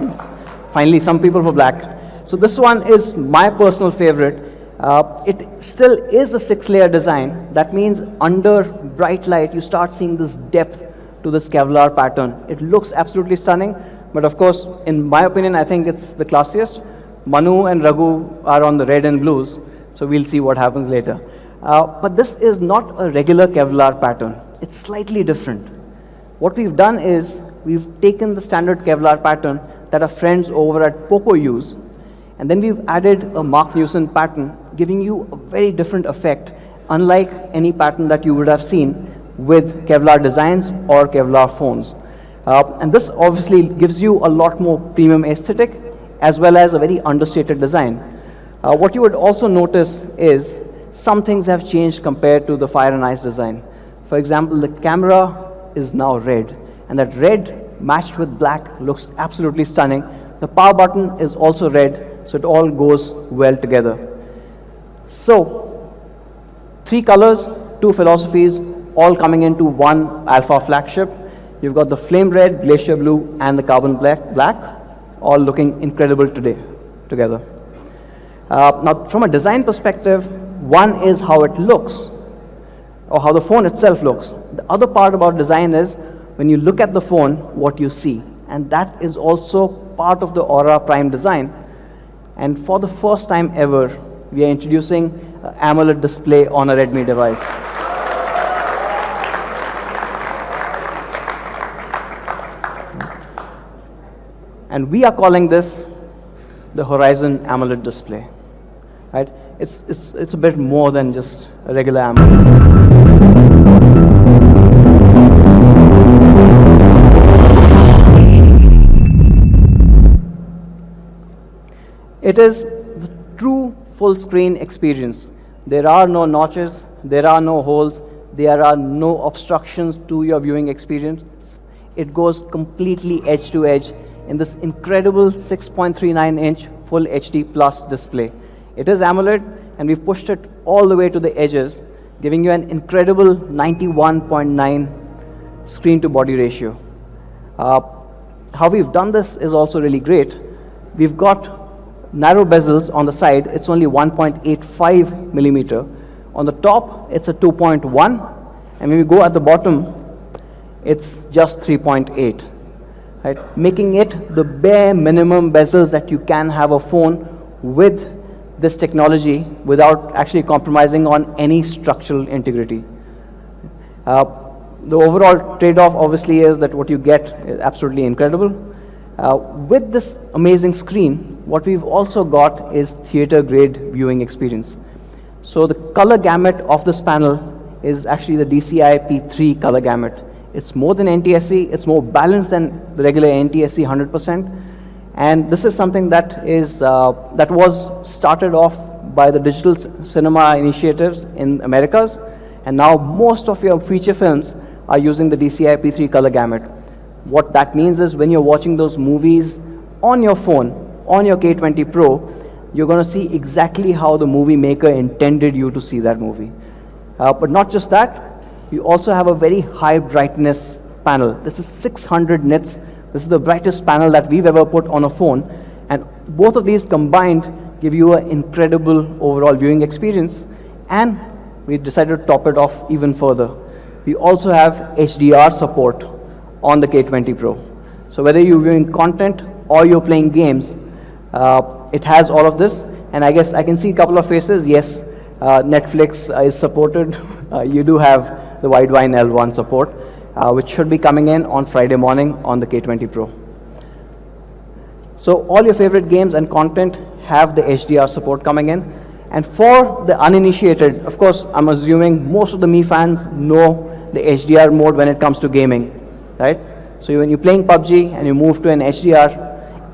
Finally, some people for black. So this one is my personal favorite. It still is a 6-layer design. That means under bright light, you start seeing this depth to this Kevlar pattern. It looks absolutely stunning, but of course, in my opinion, I think it's the classiest. Manu and Raghu are on the red and blues, so we'll see what happens later. But this is not a regular Kevlar pattern. It's slightly different. What we've done is, we've taken the standard Kevlar pattern that our friends over at Poco use, and then we've added a Mark Newson pattern, giving you a very different effect, unlike any pattern that you would have seen with Kevlar designs or Kevlar phones. And this obviously gives you a lot more premium aesthetic, as well as a very understated design. What you would also notice is some things have changed compared to the Fire and Ice design. For example, the camera is now red, and that red matched with black looks absolutely stunning. The power button is also red, so it all goes well together. So, 3 colors, 2 philosophies, all coming into one alpha flagship. You've got the Flame Red, Glacier Blue, and the Carbon Black, all looking incredible together. Now, from a design perspective, one is how it looks, or how the phone itself looks. The other part about design is when you look at the phone, what you see. And that is also part of the Aura Prime design. And for the first time ever, we are introducing AMOLED display on a Redmi device. And we are calling this the Horizon AMOLED display. Right? It's a bit more than just a regular AMOLED. It is the true full screen experience. There are no notches, there are no holes, there are no obstructions to your viewing experience. It goes completely edge to edge in this incredible 6.39-inch Full HD Plus display. It is AMOLED, and we've pushed it all the way to the edges, giving you an incredible 91.9 screen to body ratio. How we've done this is also really great. We've got narrow bezels on the side. It's only 1.85 millimeter. On the top, it's a 2.1, and when we go at the bottom, it's just 3.8, right? Making it the bare minimum bezels that you can have a phone with this technology without actually compromising on any structural integrity. The overall trade-off obviously is that what you get is absolutely incredible. With this amazing screen, what we've also got is theater-grade viewing experience. So the color gamut of this panel is actually the DCI P3 color gamut. It's more than NTSC, it's more balanced than the regular NTSC 100%. And this is something that was started off by the digital cinema initiatives in Americas. And now most of your feature films are using the DCI P3 color gamut. What that means is when you're watching those movies on your phone, on your K20 Pro, you're going to see exactly how the movie maker intended you to see that movie. But not just that, you also have a very high brightness panel. This is 600 nits. This is the brightest panel that we've ever put on a phone. And both of these combined give you an incredible overall viewing experience. And we decided to top it off even further. We also have HDR support on the K20 Pro. So whether you're viewing content or you're playing games, it has all of this. And I guess I can see a couple of faces. Yes, Netflix is supported. You do have the Widevine L1 support, which should be coming in on Friday morning on the K20 Pro. So all your favorite games and content have the HDR support coming in. And for the uninitiated, of course, I'm assuming most of the Mi fans know the HDR mode when it comes to gaming, right? So when you're playing PUBG and you move to an HDR,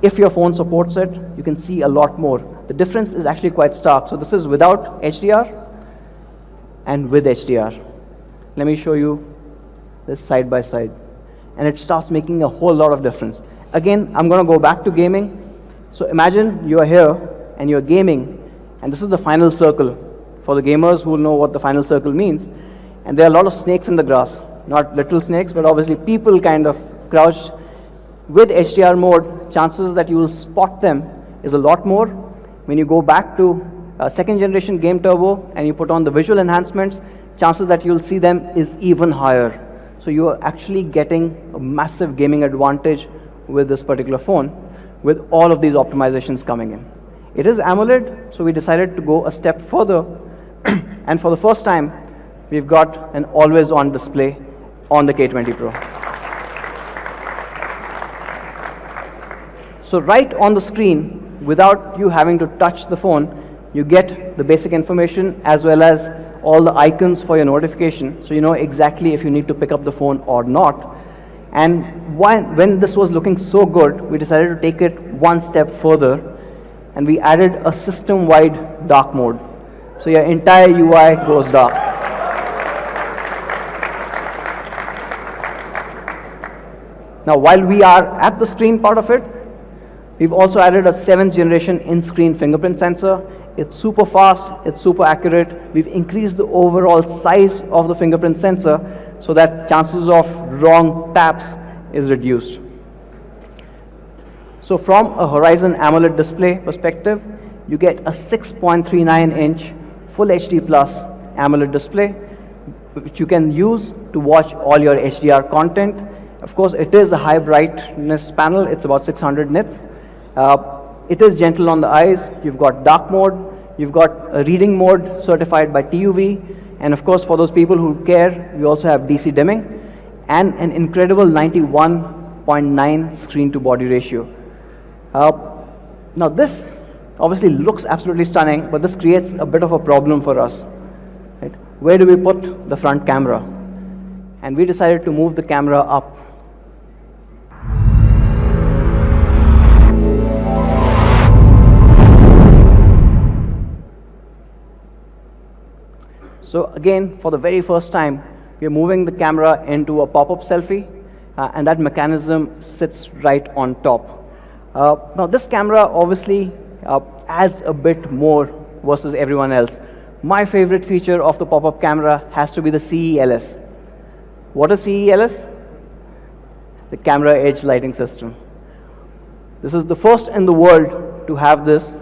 if your phone supports it, you can see a lot more. The difference is actually quite stark. So this is without HDR and with HDR. Let me show you this side by side. And it starts making a whole lot of difference. Again, I'm going to go back to gaming. So imagine you're here and you're gaming, and this is the final circle. For the gamers who know what the final circle means, and there are a lot of snakes in the grass. Not literal snakes, but obviously people kind of crouched. With HDR mode, chances that you will spot them is a lot more. When you go back to second generation Game Turbo and you put on the visual enhancements, chances that you'll see them is even higher. So you are actually getting a massive gaming advantage with this particular phone, with all of these optimizations coming in. It is AMOLED, so we decided to go a step further. And for the first time, we've got an always-on display on the K20 Pro. So right on the screen, without you having to touch the phone, you get the basic information as well as all the icons for your notification, so you know exactly if you need to pick up the phone or not. And when this was looking so good, we decided to take it one step further, and we added a system-wide dark mode. So your entire UI goes dark. Now, while we are at the screen part of it, we've also added a 7th generation in-screen fingerprint sensor. It's super fast, it's super accurate. We've increased the overall size of the fingerprint sensor so that chances of wrong taps is reduced. So from a Horizon AMOLED display perspective, you get a 6.39-inch Full HD Plus AMOLED display, which you can use to watch all your HDR content. Of course, it is a high brightness panel. It's about 600 nits. It is gentle on the eyes. You've got dark mode. You've got a reading mode certified by TUV. And of course, for those people who care, we also have DC dimming and an incredible 91.9 screen to body ratio. Now this obviously looks absolutely stunning, but this creates a bit of a problem for us. Right? Where do we put the front camera? And we decided to move the camera up. So again, for the very first time, we are moving the camera into a pop-up selfie, and that mechanism sits right on top. Now this camera obviously adds a bit more versus everyone else. My favorite feature of the pop-up camera has to be the CELS. What is CELS? The camera edge lighting system. This is the first in the world to have this,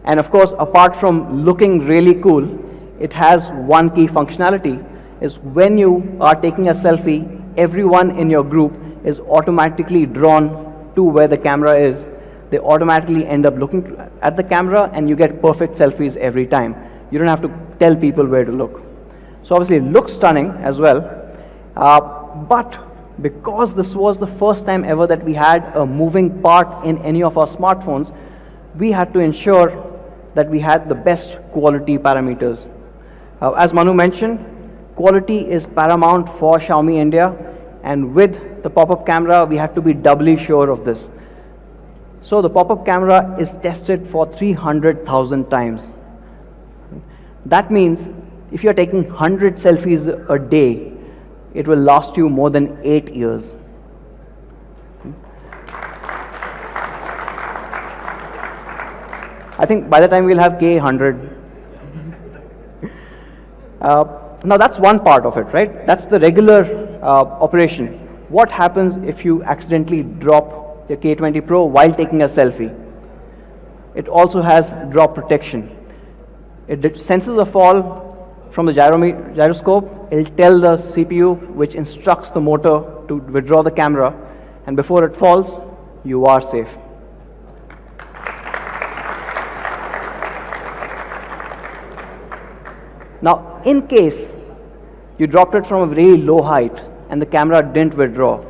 and of course, apart from looking really cool, it has one key functionality, is when you are taking a selfie, everyone in your group is automatically drawn to where the camera is. They automatically end up looking at the camera, and you get perfect selfies every time. You don't have to tell people where to look. So obviously it looks stunning as well, but because this was the first time ever that we had a moving part in any of our smartphones, we had to ensure that we had the best quality parameters. As Manu mentioned, quality is paramount for Xiaomi India, and with the pop-up camera, we had to be doubly sure of this. So the pop-up camera is tested for 300,000 times. That means if you're taking 100 selfies a day, it will last you more than 8 years. I think by the time we'll have K100. Now that's one part of it, right? That's the regular operation. What happens if you accidentally drop your K20 Pro while taking a selfie? It also has drop protection. It senses a fall from the gyroscope. It'll tell the CPU, which instructs the motor to withdraw the camera, and before it falls, you are safe. Now, in case you dropped it from a very low height and the camera didn't withdraw,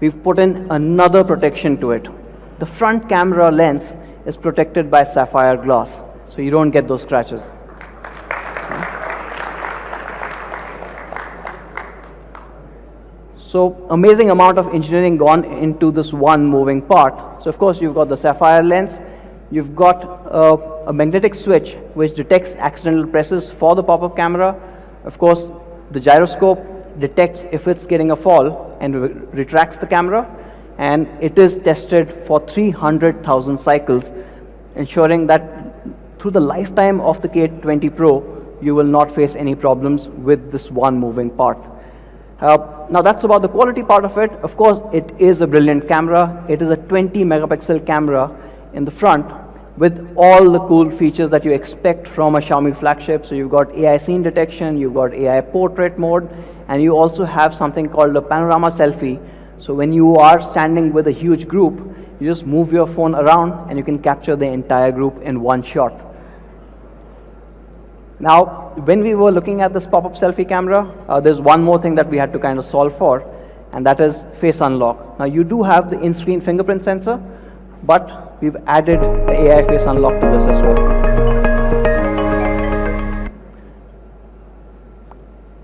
we've put in another protection to it. The front camera lens is protected by sapphire glass, so you don't get those scratches. So, amazing amount of engineering gone into this one moving part. So, of course, you've got the sapphire lens, you've got a magnetic switch which detects accidental presses for the pop-up camera. Of course, the gyroscope detects if it's getting a fall and retracts the camera, and it is tested for 300,000 cycles, ensuring that through the lifetime of the K20 Pro, you will not face any problems with this one moving part. Now that's about the quality part of it. Of course, it is a brilliant camera. It is a 20 megapixel camera in the front with all the cool features that you expect from a Xiaomi flagship. So you've got AI scene detection, you've got AI portrait mode, and you also have something called a panorama selfie. So when you are standing with a huge group, you just move your phone around and you can capture the entire group in one shot. Now, when we were looking at this pop-up selfie camera, there's one more thing that we had to kind of solve for, and that is face unlock. Now, you do have the in-screen fingerprint sensor, but we've added the AI face unlock to this as well.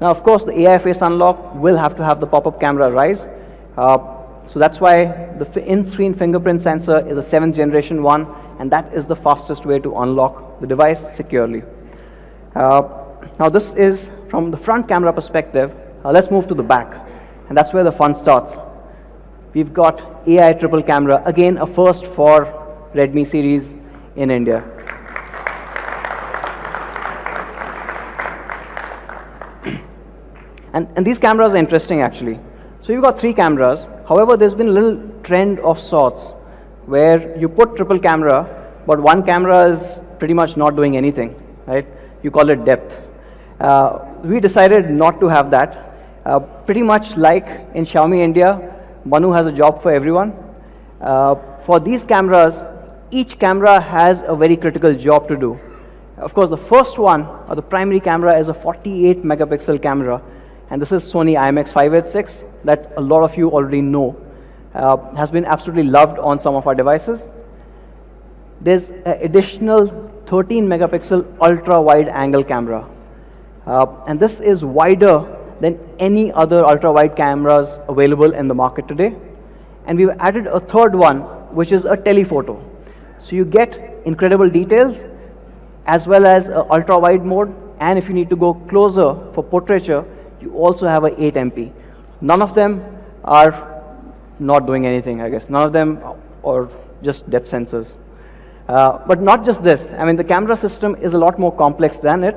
Now, of course, the AI face unlock will have to have the pop-up camera rise. So that's why the in-screen fingerprint sensor is a 7th generation one, and that is the fastest way to unlock the device securely. Now this is from the front camera perspective. Let's move to the back, and that's where the fun starts. We've got AI triple camera, again a first for Redmi series in India. And these cameras are interesting actually. So you've got 3 cameras. However, there's been a little trend of sorts where you put triple camera, but one camera is pretty much not doing anything, right? You call it depth. We decided not to have that. Pretty much like in Xiaomi India, Manu has a job for everyone. For these cameras, each camera has a very critical job to do. Of course, the first one, or the primary camera, is a 48 megapixel camera, and this is Sony IMX586 that a lot of you already know. Has been absolutely loved on some of our devices. there's an additional 13 megapixel ultra wide angle camera. And this is wider than any other ultra wide cameras available in the market today. And we've added a third one, which is a telephoto. So you get incredible details as well as a ultra wide mode. And if you need to go closer for portraiture, you also have a 8MP. None of them are not doing anything, I guess. None of them are just depth sensors. But not just this. I mean, the camera system is a lot more complex than it.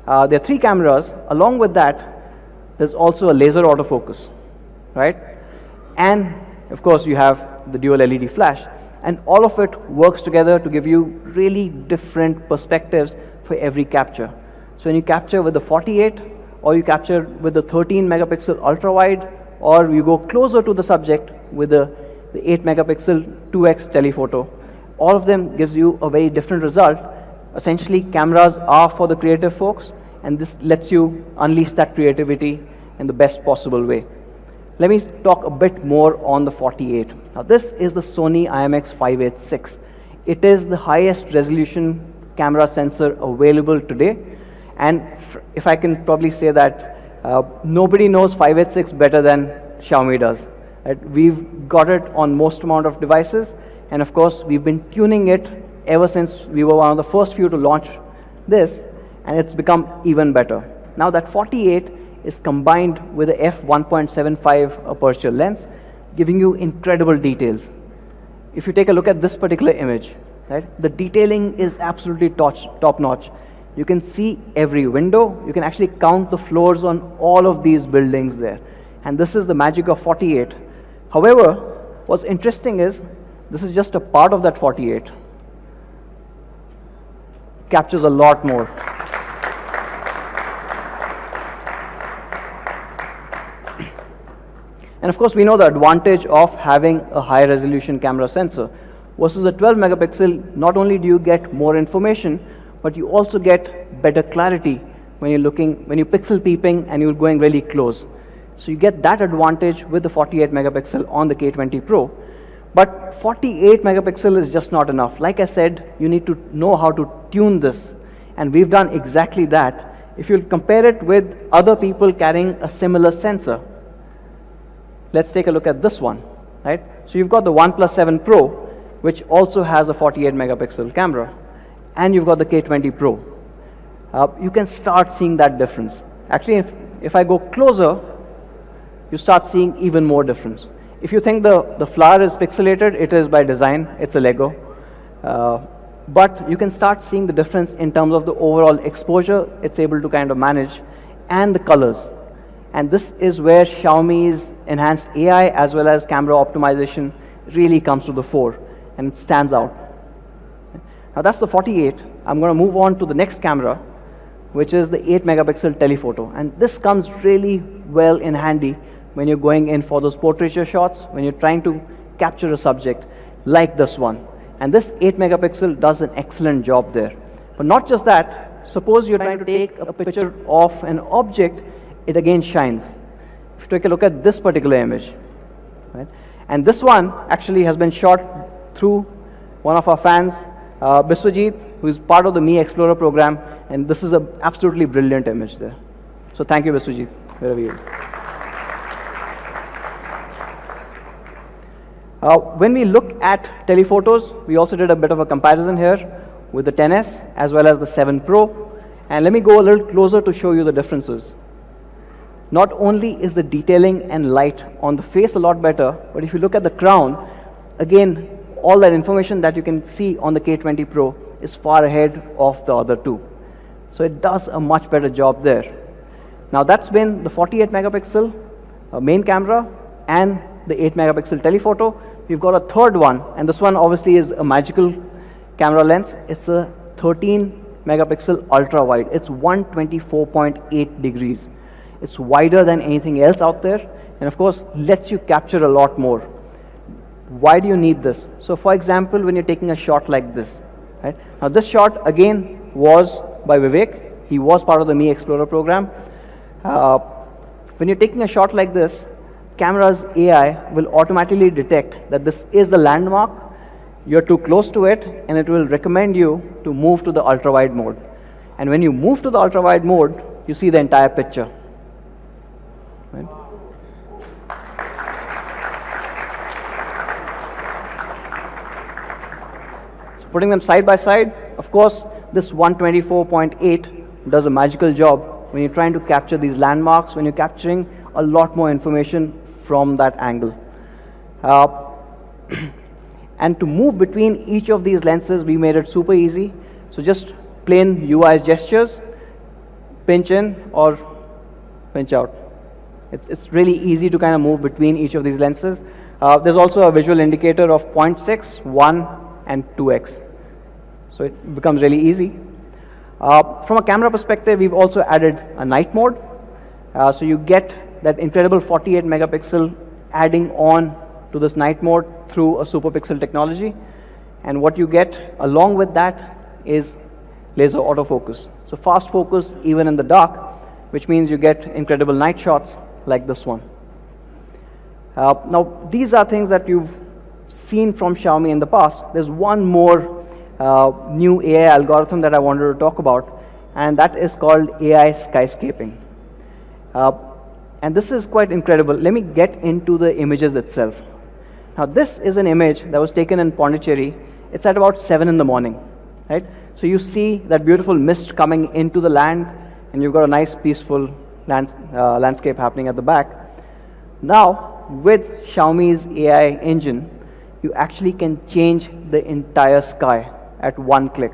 There are 3 cameras. Along with that, there's also a laser autofocus, right? And of course, you have the dual LED flash. And all of it works together to give you really different perspectives for every capture. So when you capture with the 48, or you capture with the 13 megapixel ultra wide, or you go closer to the subject with the 8 megapixel 2x telephoto, all of them gives you a very different result. Essentially, cameras are for the creative folks, and this lets you unleash that creativity in the best possible way. Let me talk a bit more on the 48. Now, this is the Sony IMX586. It is the highest resolution camera sensor available today. And if I can probably say that, nobody knows 586 better than Xiaomi does. Right? We've got it on most amount of devices. And of course, we've been tuning it ever since we were one of the first few to launch this. And it's become even better. Now, that 48 is combined with a f1.75 aperture lens, giving you incredible details. If you take a look at this particular image, right, the detailing is absolutely top-notch. You can see every window. You can actually count the floors on all of these buildings there. And this is the magic of 48. However, what's interesting is this is just a part of that 48. Captures a lot more. And of course, we know the advantage of having a high resolution camera sensor. Versus a 12 megapixel, not only do you get more information, but you also get better clarity when you're pixel peeping and you're going really close. So you get that advantage with the 48 megapixel on the K20 Pro. But 48 megapixel is just not enough. Like I said, you need to know how to tune this. And we've done exactly that. If you compare it with other people carrying a similar sensor, let's take a look at this one, right? So you've got the OnePlus 7 Pro, which also has a 48 megapixel camera, and you've got the K20 Pro. You can start seeing that difference. Actually, if I go closer, you start seeing even more difference. If you think the flower is pixelated, it is by design, it's a Lego. But you can start seeing the difference in terms of the overall exposure it's able to kind of manage, and the colors. And this is where Xiaomi's enhanced AI as well as camera optimization really comes to the fore, and it stands out. Now that's the 48. I'm going to move on to the next camera, which is the 8 megapixel telephoto. And this comes really well in handy when you're going in for those portraiture shots, when you're trying to capture a subject like this one. And this 8 megapixel does an excellent job there. But not just that, suppose you're trying to take a picture of an object, it again shines. If you take a look at this particular image, right? And this one actually has been shot through one of our fans, Biswajit, who is part of the Mi Explorer program, and this is an absolutely brilliant image there. So thank you, Biswajit, wherever he is. When we look at telephotos, we also did a bit of a comparison here with the 10S as well as the 7 Pro. And let me go a little closer to show you the differences. Not only is the detailing and light on the face a lot better, but if you look at the crown, again, all that information that you can see on the K20 Pro is far ahead of the other two. So it does a much better job there. Now that's been the 48 megapixel main camera and the 8 megapixel telephoto. We've got a third one, and this one obviously is a magical camera lens. It's a 13 megapixel ultra wide. It's 124.8 degrees. It's wider than anything else out there, and of course lets you capture a lot more. Why do you need this? So for example, when you're taking a shot like this, right? Now this shot again was by Vivek. He was part of the Mi Explorer program. When you're taking a shot like this, camera's AI will automatically detect that this is a landmark. you're too close to it, and it will recommend you to move to the ultra-wide mode. And when you move to the ultra-wide mode, you see the entire picture. Right? So putting them side by side, of course, this 124.8 does a magical job when you're trying to capture these landmarks, when you're capturing a lot more information from that angle. And to move between each of these lenses, we made it super easy. So just plain UI gestures, pinch in or pinch out. It's really easy to kind of move between each of these lenses. There's also a visual indicator of 0.6, 1, and 2x. So it becomes really easy. From a camera perspective, we've also added a night mode. So you get that incredible 48 megapixel adding on to this night mode through a super pixel technology. And what you get along with that is laser autofocus. So fast focus even in the dark, which means you get incredible night shots like this one. Now, these are things that you've seen from Xiaomi in the past. There's one more new AI algorithm that I wanted to talk about, and that is called AI skyscaping. And this is quite incredible. Let me get into the images itself. Now, this is an image that was taken in Pondicherry. It's at about 7 in the morning, right? So you see that beautiful mist coming into the land, and you've got a nice peaceful landscape happening at the back. Now, with Xiaomi's AI engine, you actually can change the entire sky at one click.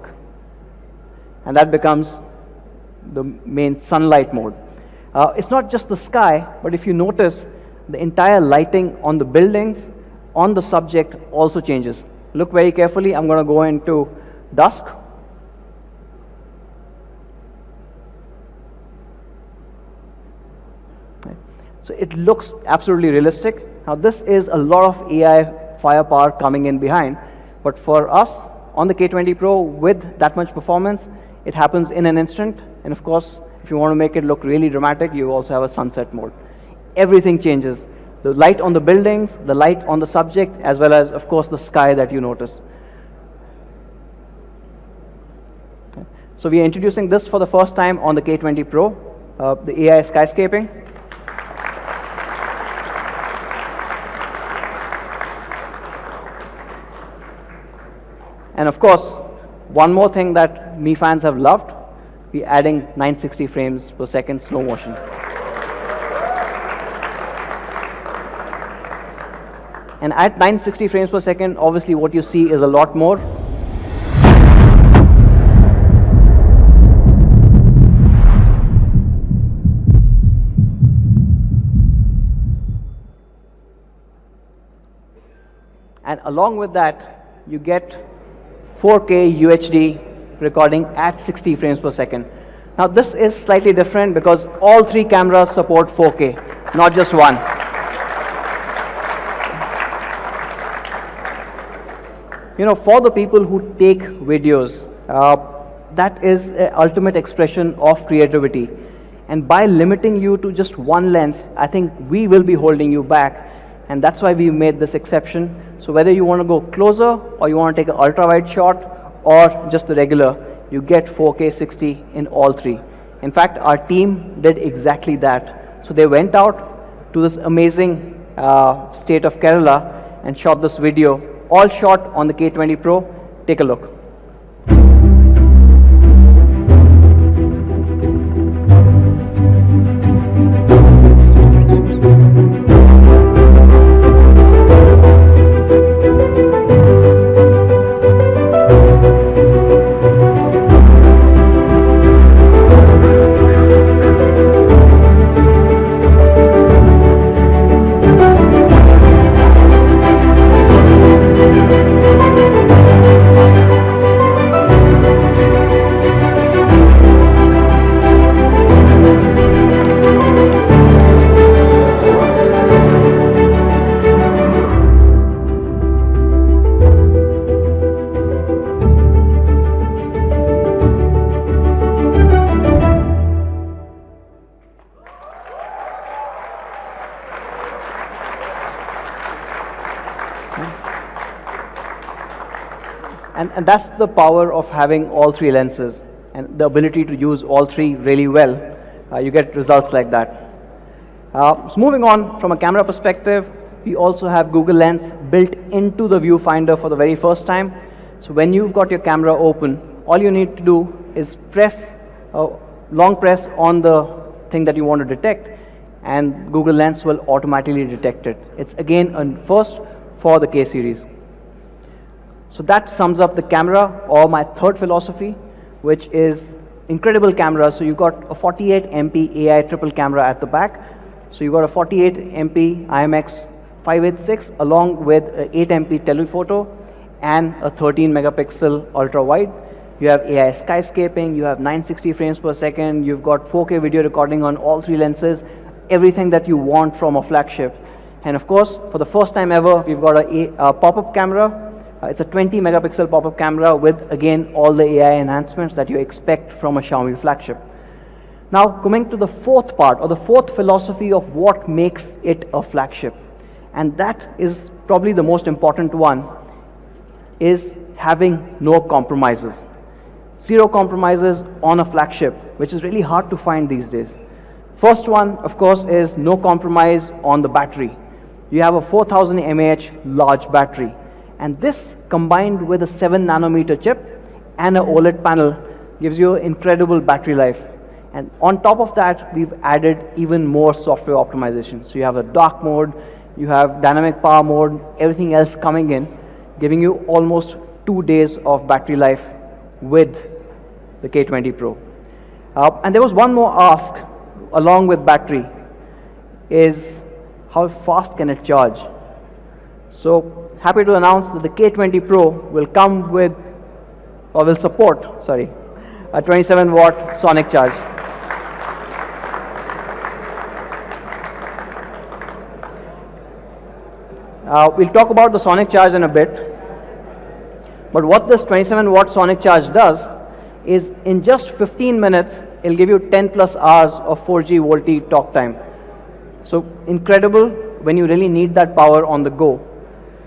And that becomes the main sunlight mode. It's not just the sky, but if you notice, the entire lighting on the buildings, on the subject also changes. Look very carefully. I'm going to go into dusk. So it looks absolutely realistic. Now this is a lot of AI firepower coming in behind, but for us on the K20 Pro with that much performance, it happens in an instant. And of course, if you want to make it look really dramatic, you also have a sunset mode. Everything changes. The light on the buildings, the light on the subject, as well as, of course, the sky that you notice. Okay. So we are introducing this for the first time on the K20 Pro, the AI skyscaping. And of course, one more thing that Mi fans have loved, we're adding 960 frames per second slow motion. And at 960 frames per second, obviously what you see is a lot more. And along with that, you get 4K UHD recording at 60 frames per second. Now this is slightly different because all three cameras support 4K, not just one. You know, for the people who take videos, that is an ultimate expression of creativity. And by limiting you to just one lens, I think we will be holding you back. And that's why we made this exception. So whether you want to go closer or you want to take an ultra-wide shot or just the regular, you get 4K 60 in all three. In fact, our team did exactly that. So they went out to this amazing state of Kerala and shot this video, all shot on the K20 Pro. Take a look. And that's the power of having all three lenses and the ability to use all three really well. You get results like that. So moving on from a camera perspective, we also have Google Lens built into the viewfinder for the very first time. So when you've got your camera open, all you need to do is long press on the thing that you want to detect, and Google Lens will automatically detect it. It's again a first for the K series. So that sums up the camera, or my third philosophy, which is incredible camera. So you've got a 48 MP AI triple camera at the back. So you've got a 48 MP IMX 586 along with an 8 MP telephoto and a 13 megapixel ultra wide. You have AI skyscaping, you have 960 frames per second, you've got 4K video recording on all three lenses, everything that you want from a flagship. And of course, for the first time ever, we've got a pop-up camera. It's a 20 megapixel pop-up camera with, again, all the AI enhancements that you expect from a Xiaomi flagship. Now, coming to the fourth part, or the fourth philosophy of what makes it a flagship, and that is probably the most important one, is having no compromises. Zero compromises on a flagship, which is really hard to find these days. First one, of course, is no compromise on the battery. You have a 4000 mAh large battery. And this, combined with a 7 nanometer chip and an OLED panel, gives you incredible battery life. And on top of that, we've added even more software optimization. So you have a dark mode, you have dynamic power mode, everything else coming in, giving you almost 2 days of battery life with the K20 Pro. And there was one more ask along with battery, is how fast can it charge? So happy to announce that the K20 Pro will come with, or will support, a 27 watt sonic charge. We'll talk about the sonic charge in a bit, but what this 27 watt sonic charge does is in just 15 minutes, it'll give you 10 plus hours of 4G VoLTE talk time. So incredible when you really need that power on the go.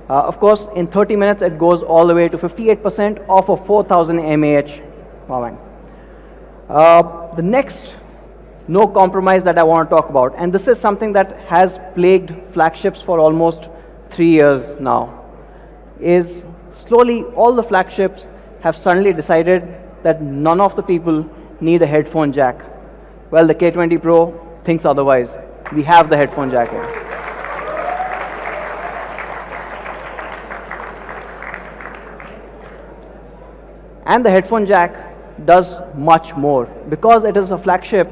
Of course, in 30 minutes, it goes all the way to 58% of a 4000 mAh power bank. The next no compromise that I want to talk about, and this is something that has plagued flagships for almost 3 years now, is slowly all the flagships have suddenly decided that none of the people need a headphone jack. Well, the K20 Pro thinks otherwise. We have the headphone jack here. And the headphone jack does much more. Because it is a flagship,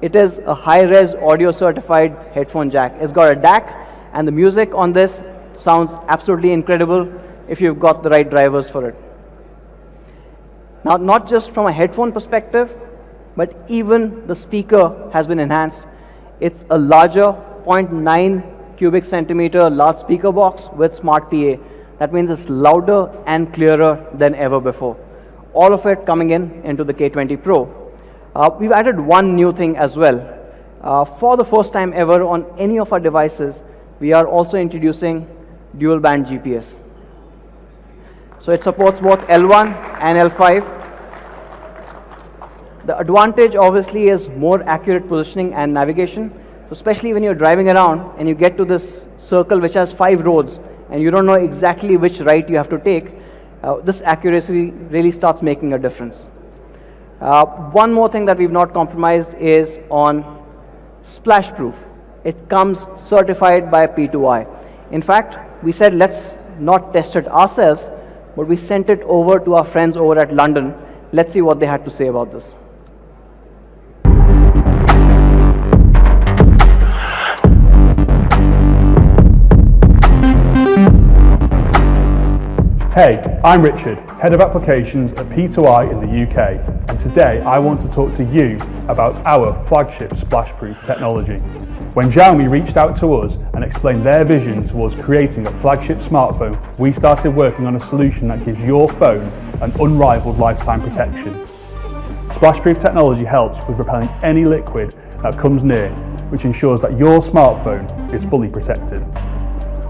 it is a high-res audio certified headphone jack. It's got a DAC, and the music on this sounds absolutely incredible if you've got the right drivers for it. Now, not just from a headphone perspective, but even the speaker has been enhanced. It's a larger 0.9 cubic centimeter large speaker box with smart PA. That means it's louder and clearer than ever before. All of it coming into the K20 Pro. We've added one new thing as well. For the first time ever on any of our devices, we are also introducing dual band GPS. So it supports both L1 and L5. The advantage obviously is more accurate positioning and navigation. So especially when you're driving around and you get to this circle which has 5 roads and you don't know exactly which right you have to take, this accuracy really starts making a difference. One more thing that we've not compromised is on splash proof. It comes certified by P2I. In fact, we said let's not test it ourselves, but we sent it over to our friends over at London. Let's see what they had to say about this. Hey, I'm Richard, Head of Applications at P2I in the UK, and today I want to talk to you about our flagship splashproof technology. When Xiaomi reached out to us and explained their vision towards creating a flagship smartphone, we started working on a solution that gives your phone an unrivaled lifetime protection. Splashproof technology helps with repelling any liquid that comes near, which ensures that your smartphone is fully protected.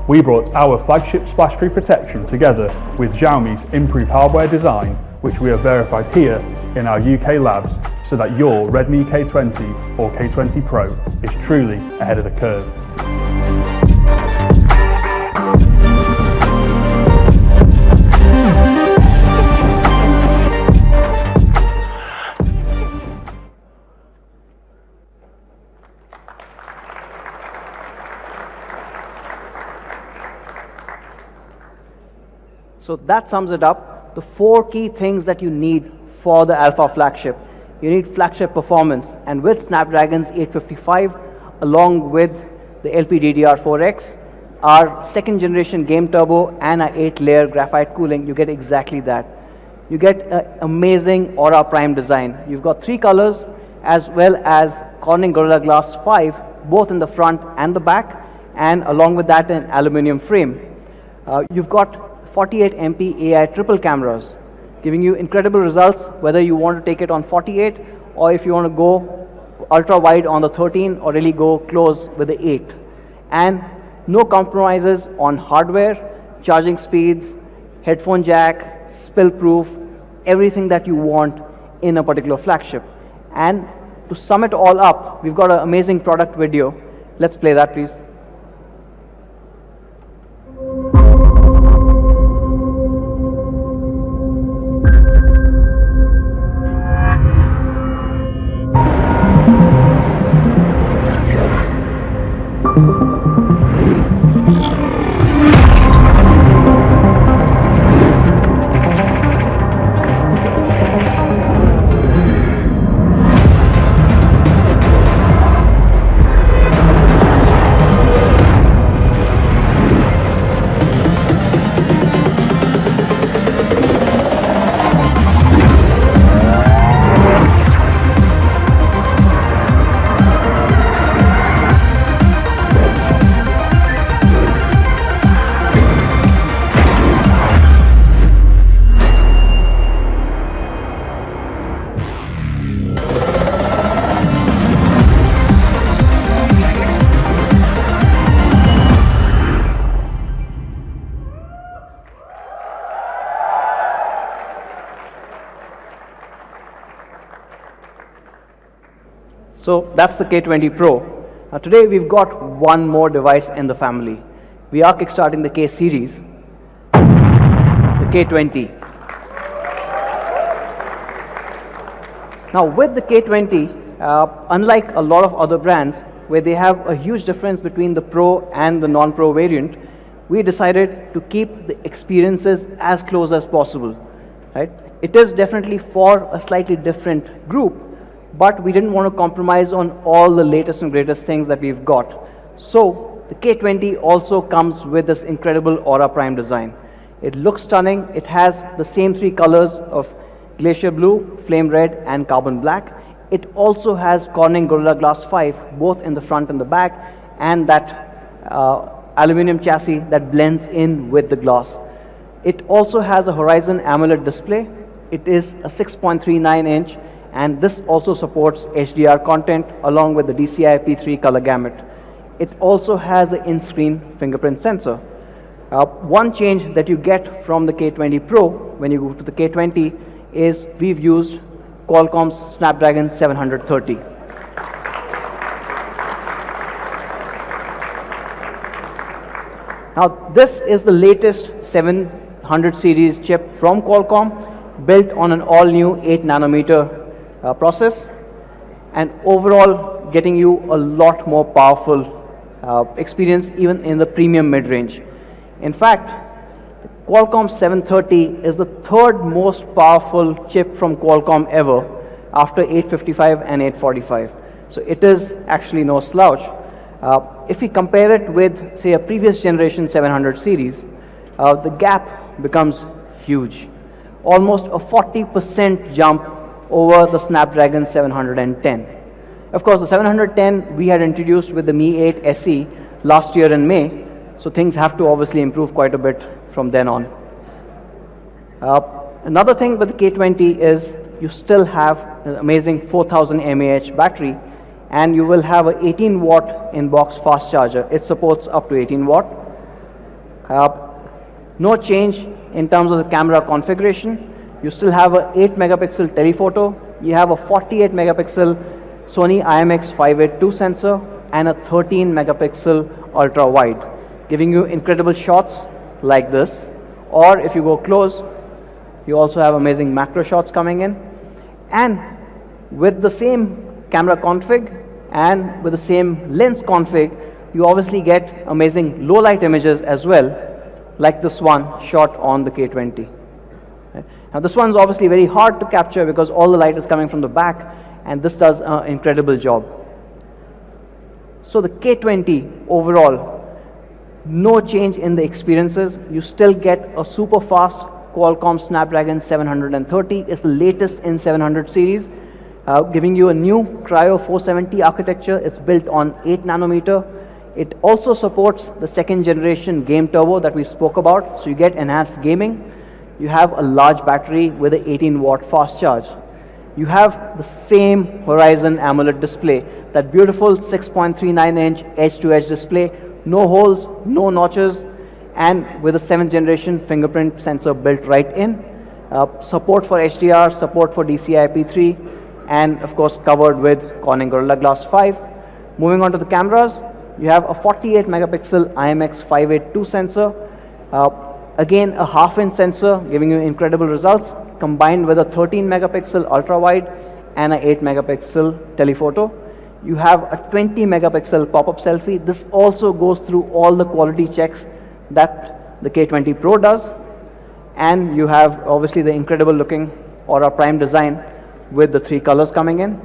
we brought our flagship splash-free protection together with Xiaomi's improved hardware design, which we have verified here in our UK labs, so that your Redmi K20 or K20 Pro is truly ahead of the curve. So that sums it up. The 4 key things that you need for the Alpha flagship. You need flagship performance, and with Snapdragon's 855 along with the LPDDR4X, our 2nd generation game turbo and our 8-layer graphite cooling, you get exactly that. You get an amazing Aura Prime design. You've got 3 colors as well as Corning Gorilla Glass 5, both in the front and the back, and along with that an aluminum frame. You've got 48 MP AI triple cameras, giving you incredible results whether you want to take it on 48 or if you want to go ultra wide on the 13 or really go close with the 8. And no compromises on hardware, charging speeds, headphone jack, spill proof, everything that you want in a particular flagship. And to sum it all up, we've got an amazing product video. Let's play that, please. So that's the K20 Pro. Now today we've got one more device in the family. We are kickstarting the K series, the K20. Now with the K20, unlike a lot of other brands where they have a huge difference between the Pro and the non-Pro variant, we decided to keep the experiences as close as possible. Right? It is definitely for a slightly different group, but we didn't want to compromise on all the latest and greatest things that we've got. So the K20 also comes with this incredible Aura Prime design. It looks stunning. It has the same 3 colors of Glacier Blue, Flame Red and Carbon Black. It also has Corning Gorilla Glass 5 both in the front and the back, and that aluminum chassis that blends in with the glass. It also has a Horizon AMOLED display. It is a 6.39 inch, and this also supports HDR content along with the DCI P3 color gamut. It also has an in-screen fingerprint sensor. One change that you get from the K20 Pro when you go to the K20 is we've used Qualcomm's Snapdragon 730. Now this is the latest 700 series chip from Qualcomm, built on an all-new 8 nanometer process, and overall getting you a lot more powerful experience even in the premium mid-range. In fact, Qualcomm 730 is the 3rd most powerful chip from Qualcomm ever after 855 and 845. So it is actually no slouch. If we compare it with, say, a previous generation 700 series, the gap becomes huge. Almost a 40% jump over the Snapdragon 710. Of course, the 710 we had introduced with the Mi 8 SE last year in May, so things have to obviously improve quite a bit from then on. Another thing with the K20 is you still have an amazing 4000 mAh battery, and you will have an 18 watt in-box fast charger. It supports up to 18 watt. No change in terms of the camera configuration. You still have a 8 megapixel telephoto. You have a 48 megapixel Sony IMX582 sensor and a 13 megapixel ultra wide, giving you incredible shots like this. Or if you go close, you also have amazing macro shots coming in. And with the same camera config and with the same lens config, you obviously get amazing low light images as well, like this one shot on the K20. Right? Now this one's obviously very hard to capture because all the light is coming from the back, and this does an incredible job. So the K20 overall, no change in the experiences. You still get a super fast Qualcomm Snapdragon 730. It's the latest in 700 series, giving you a new Cryo 470 architecture. It's built on 8 nanometer. It also supports the second generation game turbo that we spoke about, so you get enhanced gaming. You have a large battery with an 18-watt fast charge. You have the same Horizon AMOLED display, that beautiful 6.39-inch edge-to-edge display, no holes, no notches, and with a 7th generation fingerprint sensor built right in. Support for HDR, support for DCI-IP3, and of course covered with Corning Gorilla Glass 5. Moving on to the cameras, you have a 48 megapixel IMX582 sensor. Again, a half-inch sensor giving you incredible results, combined with a 13 megapixel ultra-wide and a 8 megapixel telephoto. You have a 20 megapixel pop-up selfie. This also goes through all the quality checks that the K20 Pro does. And you have obviously the incredible looking Aura Prime design with the 3 colors coming in.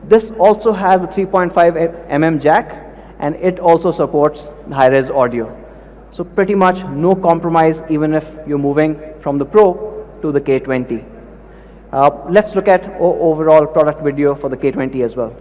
This also has a 3.5mm jack, and it also supports high-res audio. So pretty much no compromise even if you're moving from the Pro to the K20. Let's look at overall product video for the K20 as well.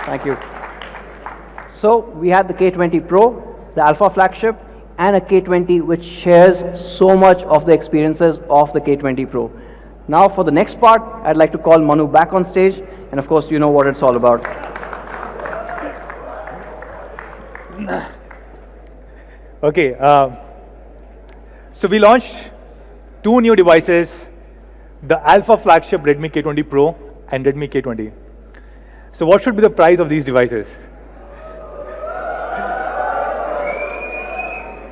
Thank you. So we had the K20 Pro, the Alpha flagship, and a K20 which shares so much of the experiences of the K20 Pro. Now for the next part, I'd like to call Manu back on stage, and of course you know what it's all about. Okay, so we launched 2 new devices, the Alpha flagship Redmi K20 Pro and Redmi K20. So what should be the price of these devices?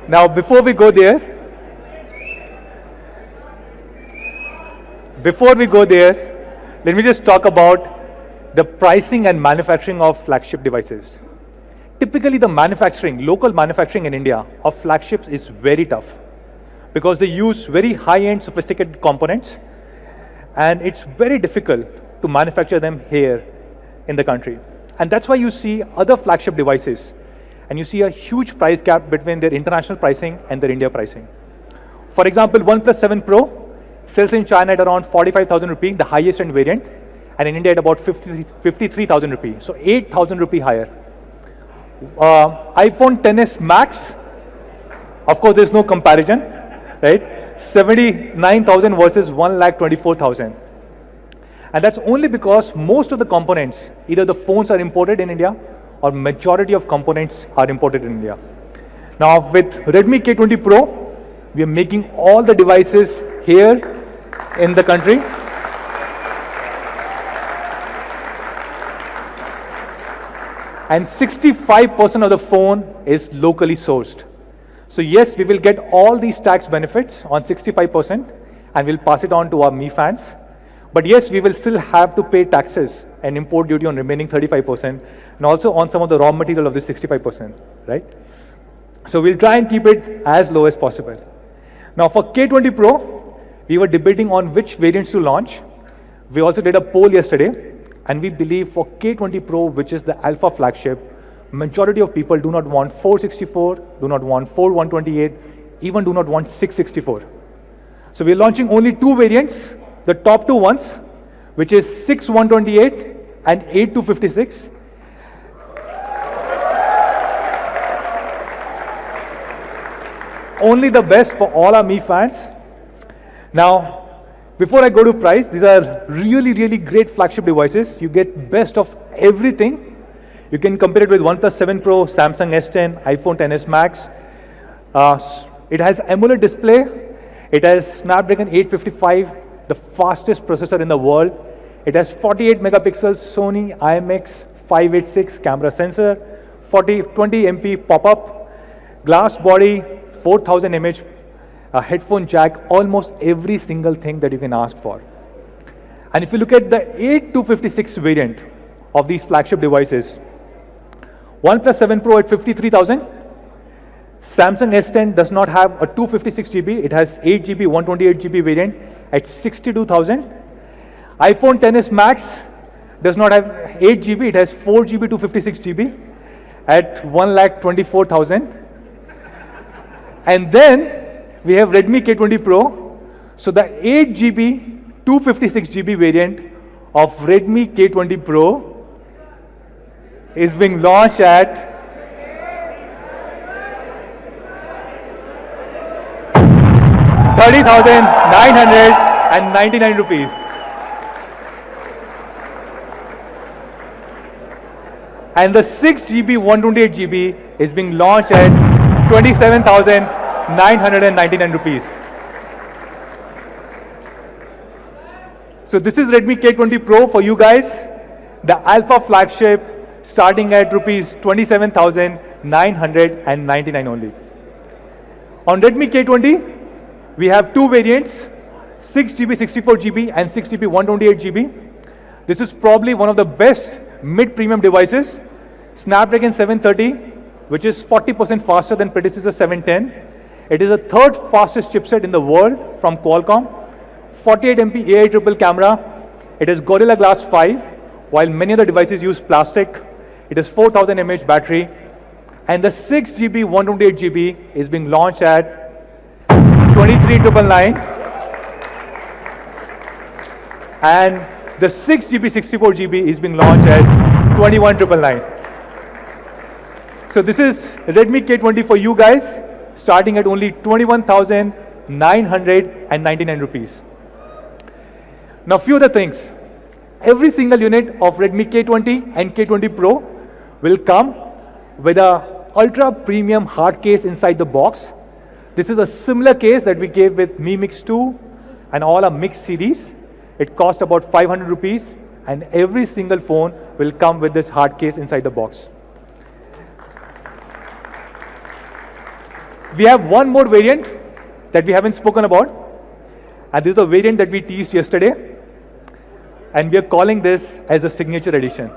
Now before we go there, let me just talk about the pricing and manufacturing of flagship devices. Typically the manufacturing, local manufacturing in India of flagships is very tough because they use very high-end sophisticated components, and it's very difficult to manufacture them here in the country. And that's why you see other flagship devices and you see a huge price gap between their international pricing and their India pricing. For example, OnePlus 7 Pro sells in China at around 45,000 rupee, the highest end variant, and in India at about 53,000 rupee, so 8,000 rupee higher. iPhone XS Max, of course there's no comparison, right? 79,000 versus 1,24,000. And that's only because most of the components, either the phones are imported in India or majority of components are imported in India. Now with Redmi K20 Pro, we are making all the devices here in the country. and 65% of the phone is locally sourced. So yes, we will get all these tax benefits on 65% and we'll pass it on to our Mi fans. But yes, we will still have to pay taxes and import duty on remaining 35% and also on some of the raw material of this 65%, right? So we'll try and keep it as low as possible. Now for K20 Pro, we were debating on which variants to launch. We also did a poll yesterday, and we believe for K20 Pro, which is the alpha flagship, majority of people do not want 464, do not want 4128, even do not want 664. So we're launching only two variants, the top two ones, which is 6128 and 8256. Only the best for all our Mi fans. Now, before I go to price, these are really, really great flagship devices. You get best of everything. You can compare it with OnePlus 7 Pro, Samsung S10, iPhone XS Max. It has Amoled Display. It has Snapdragon 855, the fastest processor in the world. It has 48 megapixels Sony IMX586 camera sensor, 20 MP pop-up, glass body, 4000 mAh headphone jack, almost every single thing that you can ask for. And if you look at the 8256 variant of these flagship devices, OnePlus 7 Pro at 53,000, Samsung S10 does not have a 256GB, it has 8GB, 128GB variant at 62,000. iPhone XS Max does not have 8GB, it has 4GB, 256GB at 1,24,000. And then we have Redmi K20 Pro. So the 8GB, 256GB variant of Redmi K20 Pro is being launched at 30,999 rupees. And the 6GB, 128GB is being launched at 27,999 rupees. So this is Redmi K20 Pro for you guys, the alpha flagship starting at rupees 27,999 only. On Redmi K20, we have two variants, 6GB, 64GB and 6GB, 128GB. This is probably one of the best mid-premium devices. Snapdragon 730, which is 40% faster than predecessor 710. It is the third fastest chipset in the world from Qualcomm. 48 MP AI triple camera. It is Gorilla Glass 5, while many other devices use plastic. It is 4000 mAh battery. And the 6GB, 128GB is being launched at 23,999. And the 6GB, 64GB is being launched at 21,999. So this is Redmi K20 for you guys, starting at only 21,999 rupees. Now, few other things. Every single unit of Redmi K20 and K20 Pro will come with a ultra premium hard case inside the box. This is a similar case that we gave with Mi Mix 2 and all our Mix series. It cost about 500 rupees, and every single phone will come with this hard case inside the box. We have one more variant that we haven't spoken about, and this is the variant that we teased yesterday, and we are calling this as a signature edition.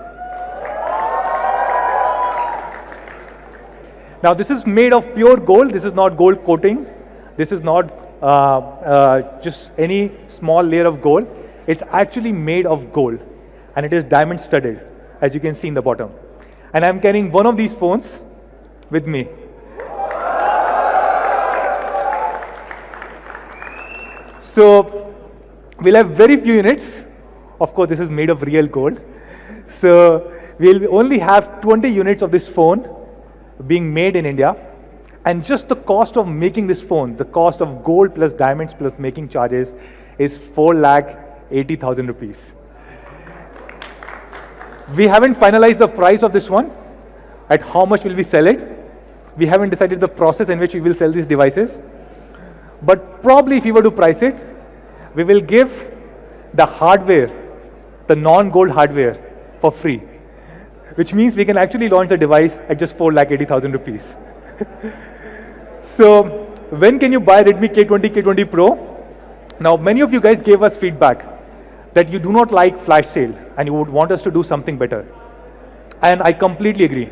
Now this is made of pure gold. This is not gold coating. This is not just any small layer of gold. It's actually made of gold, and it is diamond studded, as you can see in the bottom. And I'm carrying one of these phones with me. So we'll have very few units. Of course, this is made of real gold. So we'll only have 20 units of this phone being made in India. And just the cost of making this phone, the cost of gold plus diamonds plus making charges, is 4,80,000 rupees. We haven't finalized the price of this one, at how much will we sell it. We haven't decided the process in which we will sell these devices. But probably if we were to price it, we will give the hardware, the non-gold hardware, for free. which means we can actually launch the device at just 4,80,000 rupees. So when can you buy Redmi K20, K20 Pro? Now, many of you guys gave us feedback that you do not like flash sale and you would want us to do something better. And I completely agree.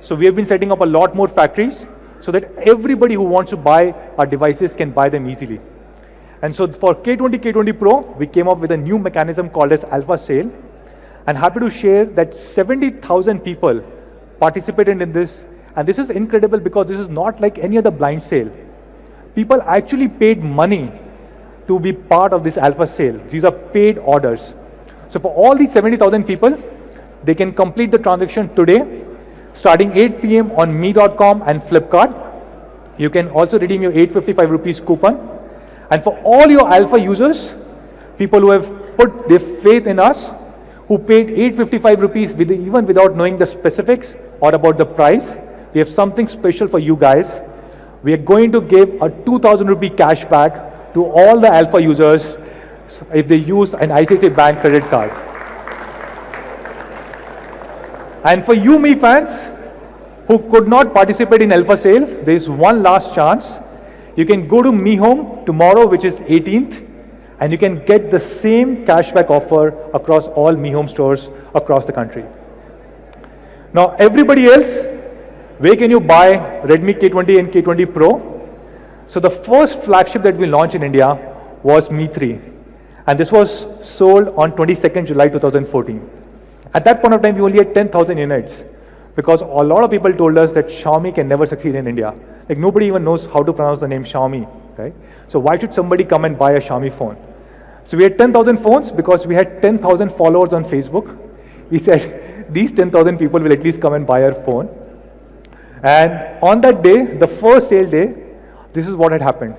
So we have been setting up a lot more factories so that everybody who wants to buy our devices can buy them easily. And so for K20, K20 Pro, we came up with a new mechanism called as Alpha Sale. And happy to share that 70,000 people participated in this. And this is incredible because this is not like any other blind sale. People actually paid money to be part of this Alpha Sale. These are paid orders. So for all these 70,000 people, they can complete the transaction today, starting 8 p.m. on me.com and Flipkart. You can also redeem your 855 rupees coupon. And for all your Alpha users, people who have put their faith in us, who paid 855 rupees even without knowing the specifics or about the price, we have something special for you guys. We are going to give a 2,000 rupee cash back to all the Alpha users if they use an ICICI Bank credit card. And for you Mi fans who could not participate in Alpha Sale, there is one last chance. You can go to Mi Home tomorrow, which is 18th, and you can get the same cashback offer across all Mi Home stores across the country. Now, everybody else, where can you buy Redmi K20 and K20 Pro? So the first flagship that we launched in India was Mi 3. And this was sold on 22nd July 2014. At that point of time, we only had 10,000 units because a lot of people told us that Xiaomi can never succeed in India. Like nobody even knows how to pronounce the name Xiaomi, right? So why should somebody come and buy a Xiaomi phone? So we had 10,000 phones because we had 10,000 followers on Facebook. We said, these 10,000 people will at least come and buy our phone. And on that day, the first sale day, this is what had happened.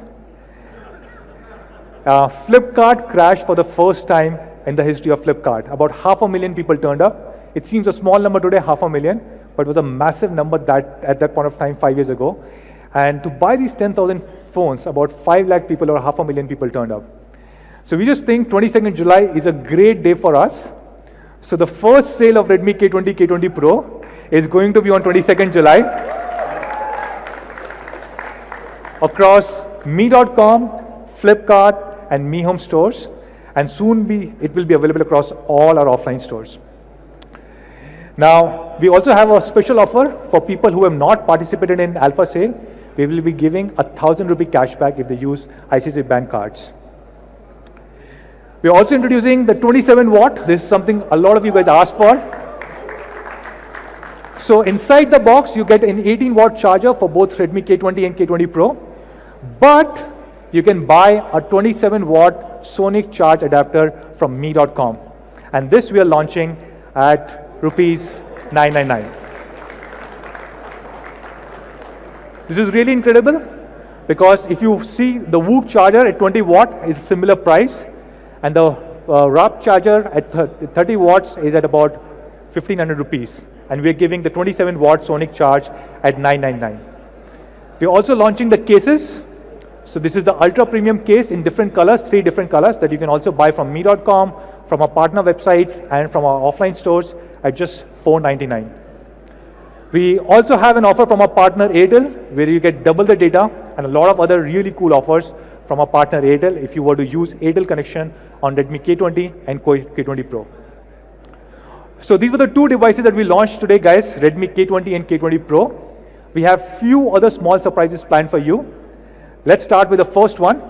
Flipkart crashed for the first time in the history of Flipkart. About 500,000 people turned up. It seems a small number today, 500,000, but it was a massive number at that point of time 5 years ago. And to buy these 10,000 phones, about 5 lakh people or 500,000 people turned up. So we just think 22nd July is a great day for us. So the first sale of Redmi K20, K20 Pro is going to be on 22nd July across me.com, Flipkart, and Mi Home stores. And soon it will be available across all our offline stores. Now, we also have a special offer for people who have not participated in Alpha Sale. We will be giving 1,000 rupee cashback if they use ICICI Bank cards. We are also introducing the 27 watt. This is something a lot of you guys asked for. So inside the box, you get an 18 watt charger for both Redmi K20 and K20 Pro. But you can buy a 27 watt Sonic charge adapter from me.com. And this we are launching at rupees 999. This is really incredible because if you see the Uhd charger at 20 watt is a similar price, and the RAP charger at 30 watts is at about 1,500 rupees. And we're giving the 27 watt Sonic charge at 999. We're also launching the cases. So this is the ultra premium case in different colors, 3 different colors that you can also buy from me.com, from our partner websites, and from our offline stores at just $499. We also have an offer from our partner Airtel, where you get double the data and a lot of other really cool offers from our partner Airtel if you were to use Airtel connection on Redmi K20 and K20 Pro. So these were the 2 devices that we launched today, guys, Redmi K20 and K20 Pro. We have few other small surprises planned for you. Let's start with the first one.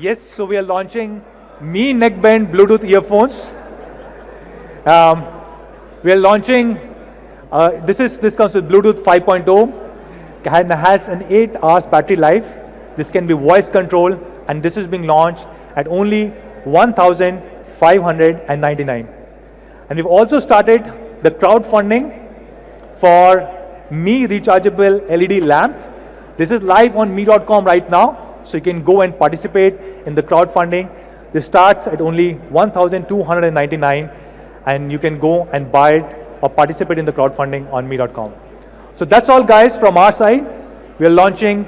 Yes, so we are launching Mi Neckband Bluetooth earphones. we are launching, this comes with Bluetooth 5.0 and has an 8 hours battery life. This can be voice control, and this is being launched at only 1,599. And we've also started the crowdfunding for Mi rechargeable LED lamp. This is live on mi.com right now, so you can go and participate in the crowdfunding. This starts at only 1,299, and you can go and buy it or participate in the crowdfunding on mi.com. So that's all, guys, from our side. We are launching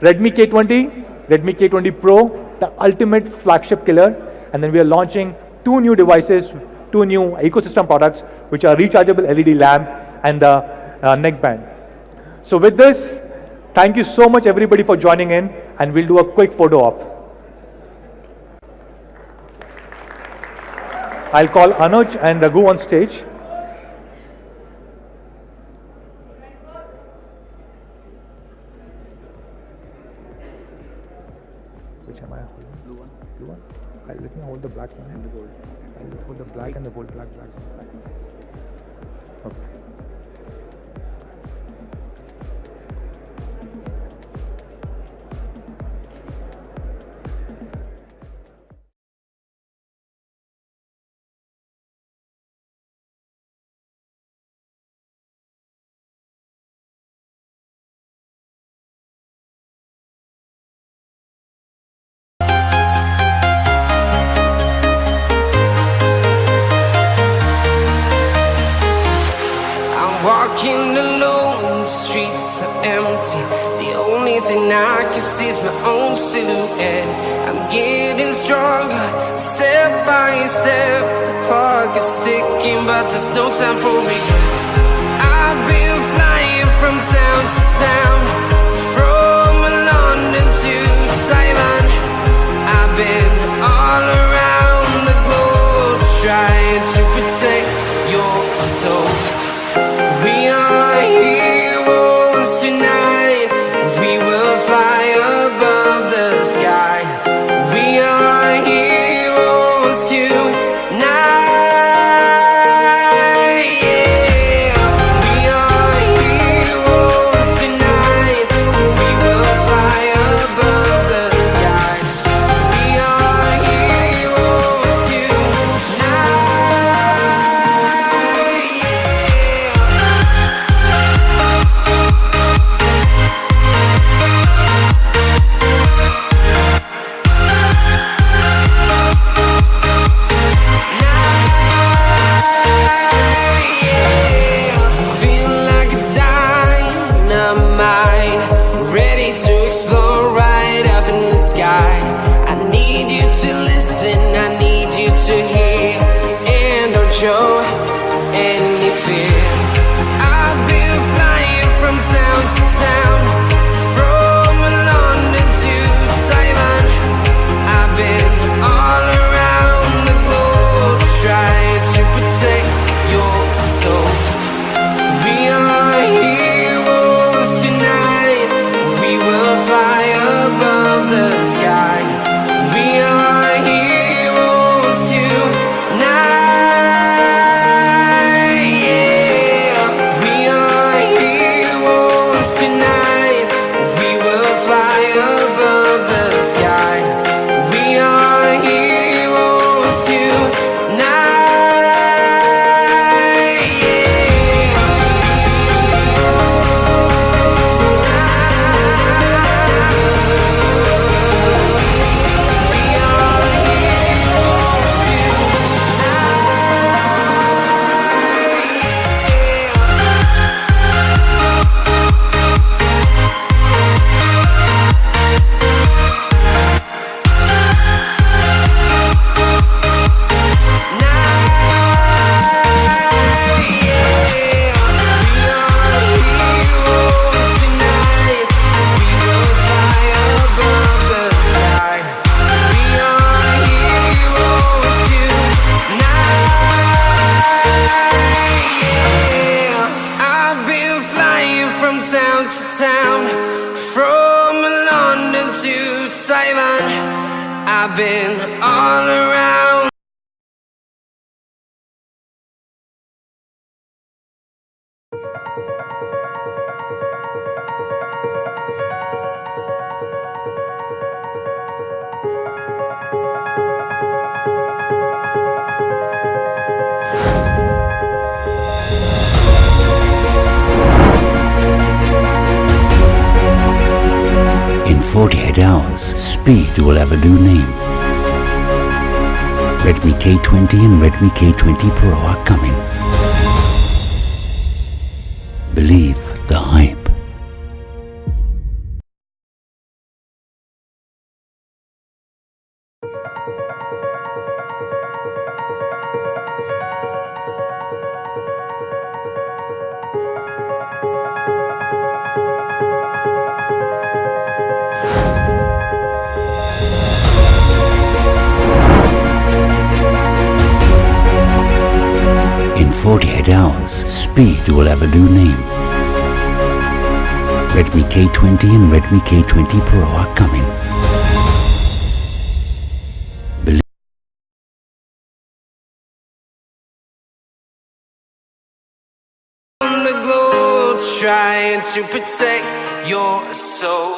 Redmi K20, Redmi K20 Pro, the ultimate flagship killer, and then we are launching 2 new devices, 2 new ecosystem products, which are rechargeable LED lamp and the neckband. So with this, thank you so much everybody for joining in, and we'll do a quick photo op. I'll call Anuj and Raghu on stage. Which am I holding? Blue one. Blue one? Let me hold the black one. And the gold. I'll hold the black and the gold. Black. Okay. Walking alone, the streets are empty. The only thing I can see is my own silhouette. I'm getting stronger, step by step. The clock is ticking, but there's no time for regrets. I've been flying from town to town, from London to Taiwan. I've been all around the globe, trying to protect your soul. We are heroes tonight. We will fly above the sky. We are heroes tonight. Yeah. We are heroes tonight. We will fly above the sky. We are heroes tonight. Show any fear. I've been flying from town to town, from London to Taiwan. I've been all around the globe, trying to protect your soul. We are heroes tonight. We will fly above the sky. We are heroes tonight. Town to town, from London to Taiwan. I've been all around. 48 hours, speed will have a new name. Redmi K20 and Redmi K20 Pro are coming. Believe the hype. In 48 hours, speed will have a new name. Redmi K20 and Redmi K20 Pro are coming. On the globe, trying to protect your soul.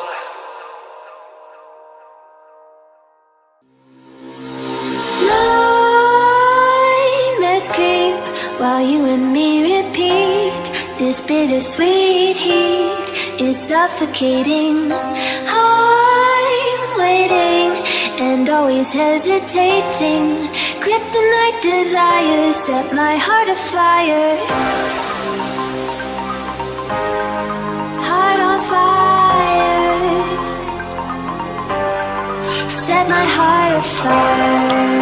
Nightmares creep while you and me repeat. This bittersweet heat is suffocating. I'm waiting and always hesitating. Kryptonite desires set my heart afire. Heart on fire. Set my heart afire.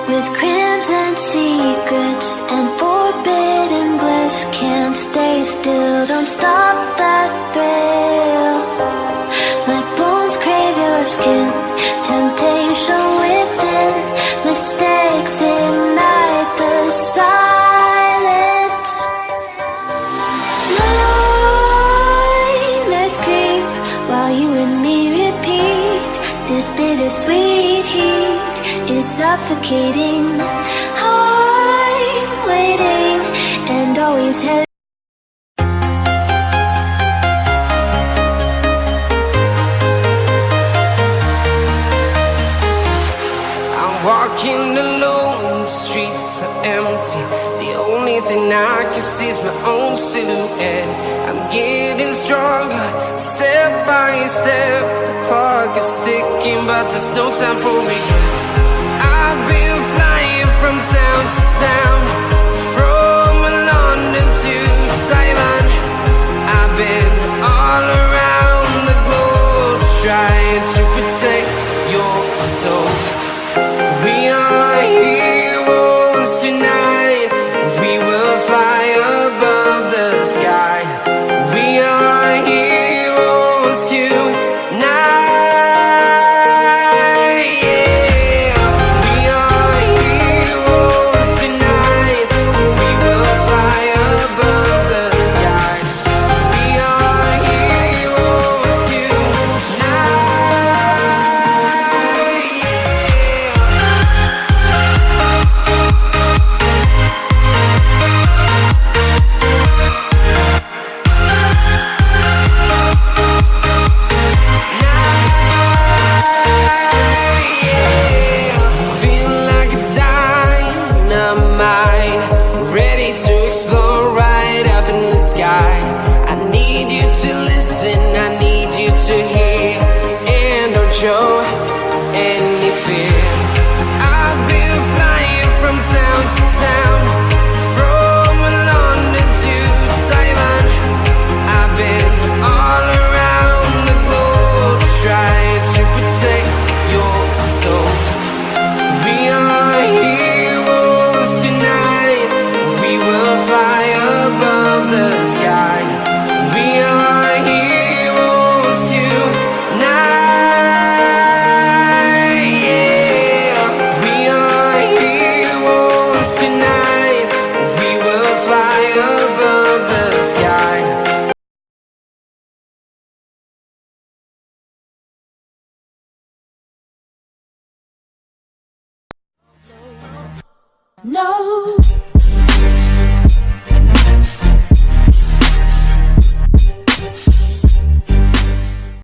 With crimson secrets and forbidden bliss, can't stay still, don't stop that thrill. My bones crave your skin, temptation within, mistakes ignite the silence. Nightmares creep while you and me repeat. This bittersweet heat is suffocating. I'm waiting and always I'm walking alone, the streets are empty. The only thing I can see is my own silhouette. I'm getting stronger, step by step. The clock is ticking, but there's no time for regrets. I've been flying from town to town, from London to Taiwan. I've been all around the globe, trying to protect your soul. We are heroes tonight. We will fly above the sky. We are heroes tonight. Show any fear. I've been flying from town to town, from London to Taiwan. I've been all around the globe, trying to protect your soul. We are heroes tonight. We will fly above the sky. We are heroes. No.